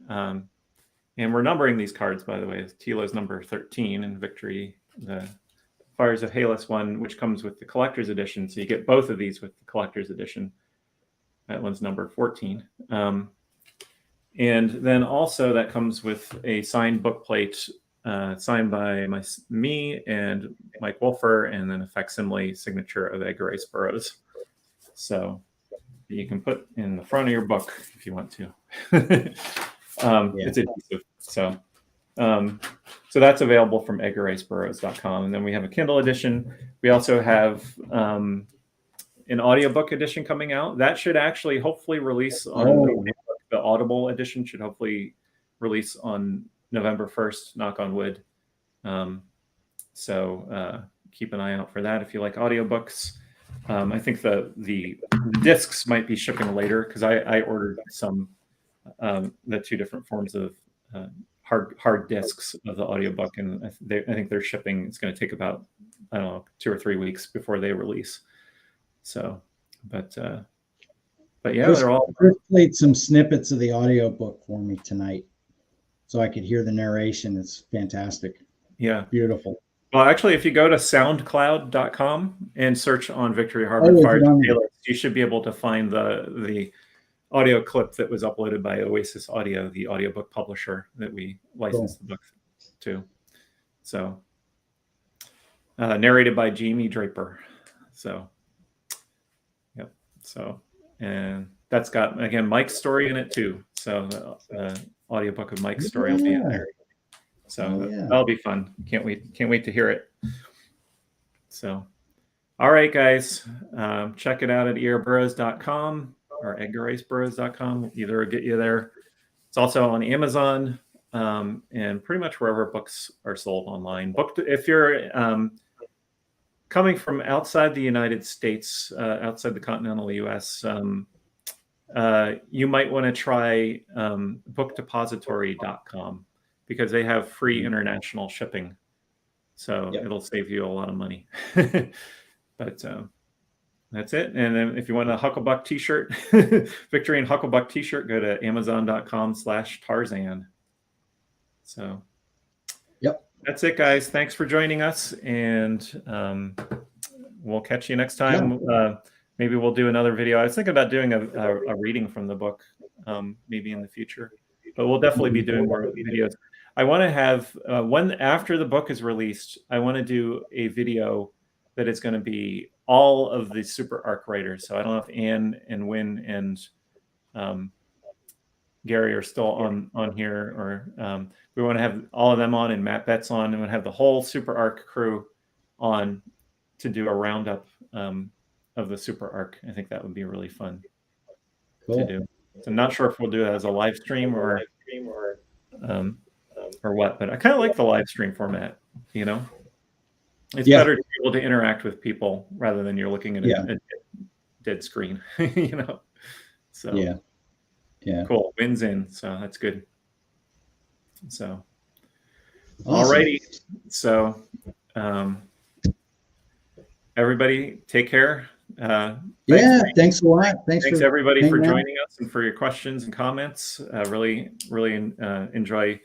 And we're numbering these cards, by the way. Tila's number 13 and Victory, the Fires of Halus one, which comes with the collector's edition. So you get both of these with the collector's edition. That one's number 14. And then also that comes with a signed book plate signed by me and Mike Wolfer, and then a facsimile signature of Edgar Rice Burroughs. So you can put in the front of your book if you want to. It's adhesive. So that's available from edgarriceburroughs.com. And then we have a Kindle edition. We also have an audiobook edition coming out. That should actually hopefully release on the Audible edition should hopefully release on November 1st, knock on wood. So keep an eye out for that if you like audiobooks. I think the discs might be shipping later because I ordered some the two different forms of hard discs of the audiobook, and I think they're shipping. It's going to take about 2 or 3 weeks before they release. So, but yeah, they're all. Chris played some snippets of the audiobook for me tonight, so I could hear the narration. It's fantastic. Yeah, beautiful. Well, actually, if you go to soundcloud.com and search on Victory Harbor Fire Taylor, you should be able to find the audio clip that was uploaded by Oasis Audio, the audiobook publisher that we licensed the book to. So, narrated by Jamie Draper. So, yep. So, and that's got, again, Mike's story in it too. So the audiobook of Mike's story will be in there. So that'll be fun. Can't wait to hear it. So, all right, guys, check it out at earburroughs.com or edgarriceburroughs.com. Either will get you there. It's also on Amazon and pretty much wherever books are sold online. If you're coming from outside the United States, outside the continental U.S., you might want to try bookdepository.com. because they have free international shipping. So it'll save you a lot of money. But that's it. And then if you want a Hucklebuck t-shirt, Victory and Hucklebuck t-shirt, go to amazon.com/Tarzan. So that's it, guys. Thanks for joining us. And we'll catch you next time. Maybe we'll do another video. I was thinking about doing a reading from the book maybe in the future. But we'll definitely be doing more videos. I want to have after the book is released, I want to do a video that is going to be all of the super arc writers. So I don't know if Anne and Wynn and Gary are still on here, or we want to have all of them on and Matt Betts on, and we'll have the whole super arc crew on to do a roundup of the super arc. I think that would be really fun to do. So I'm not sure if we'll do it as a live stream or what, but I kind of like the live stream format. It's better to be able to interact with people rather than you're looking at a dead screen. So cool. Wins in, so that's good. So alrighty, so everybody take care. Thanks a lot. Thanks everybody for joining us and for your questions and comments. Really enjoy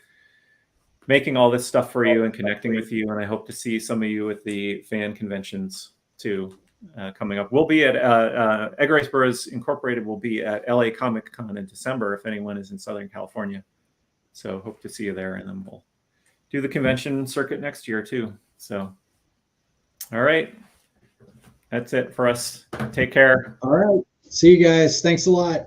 making all this stuff for you and connecting with you, and I hope to see some of you at the fan conventions too coming up. We'll be at Edgar Rice Burroughs Incorporated will be at LA Comic Con in December if anyone is in Southern California. So hope to see you there, and then we'll do the convention circuit next year too. So all right. That's it for us. Take care. All right. See you guys. Thanks a lot.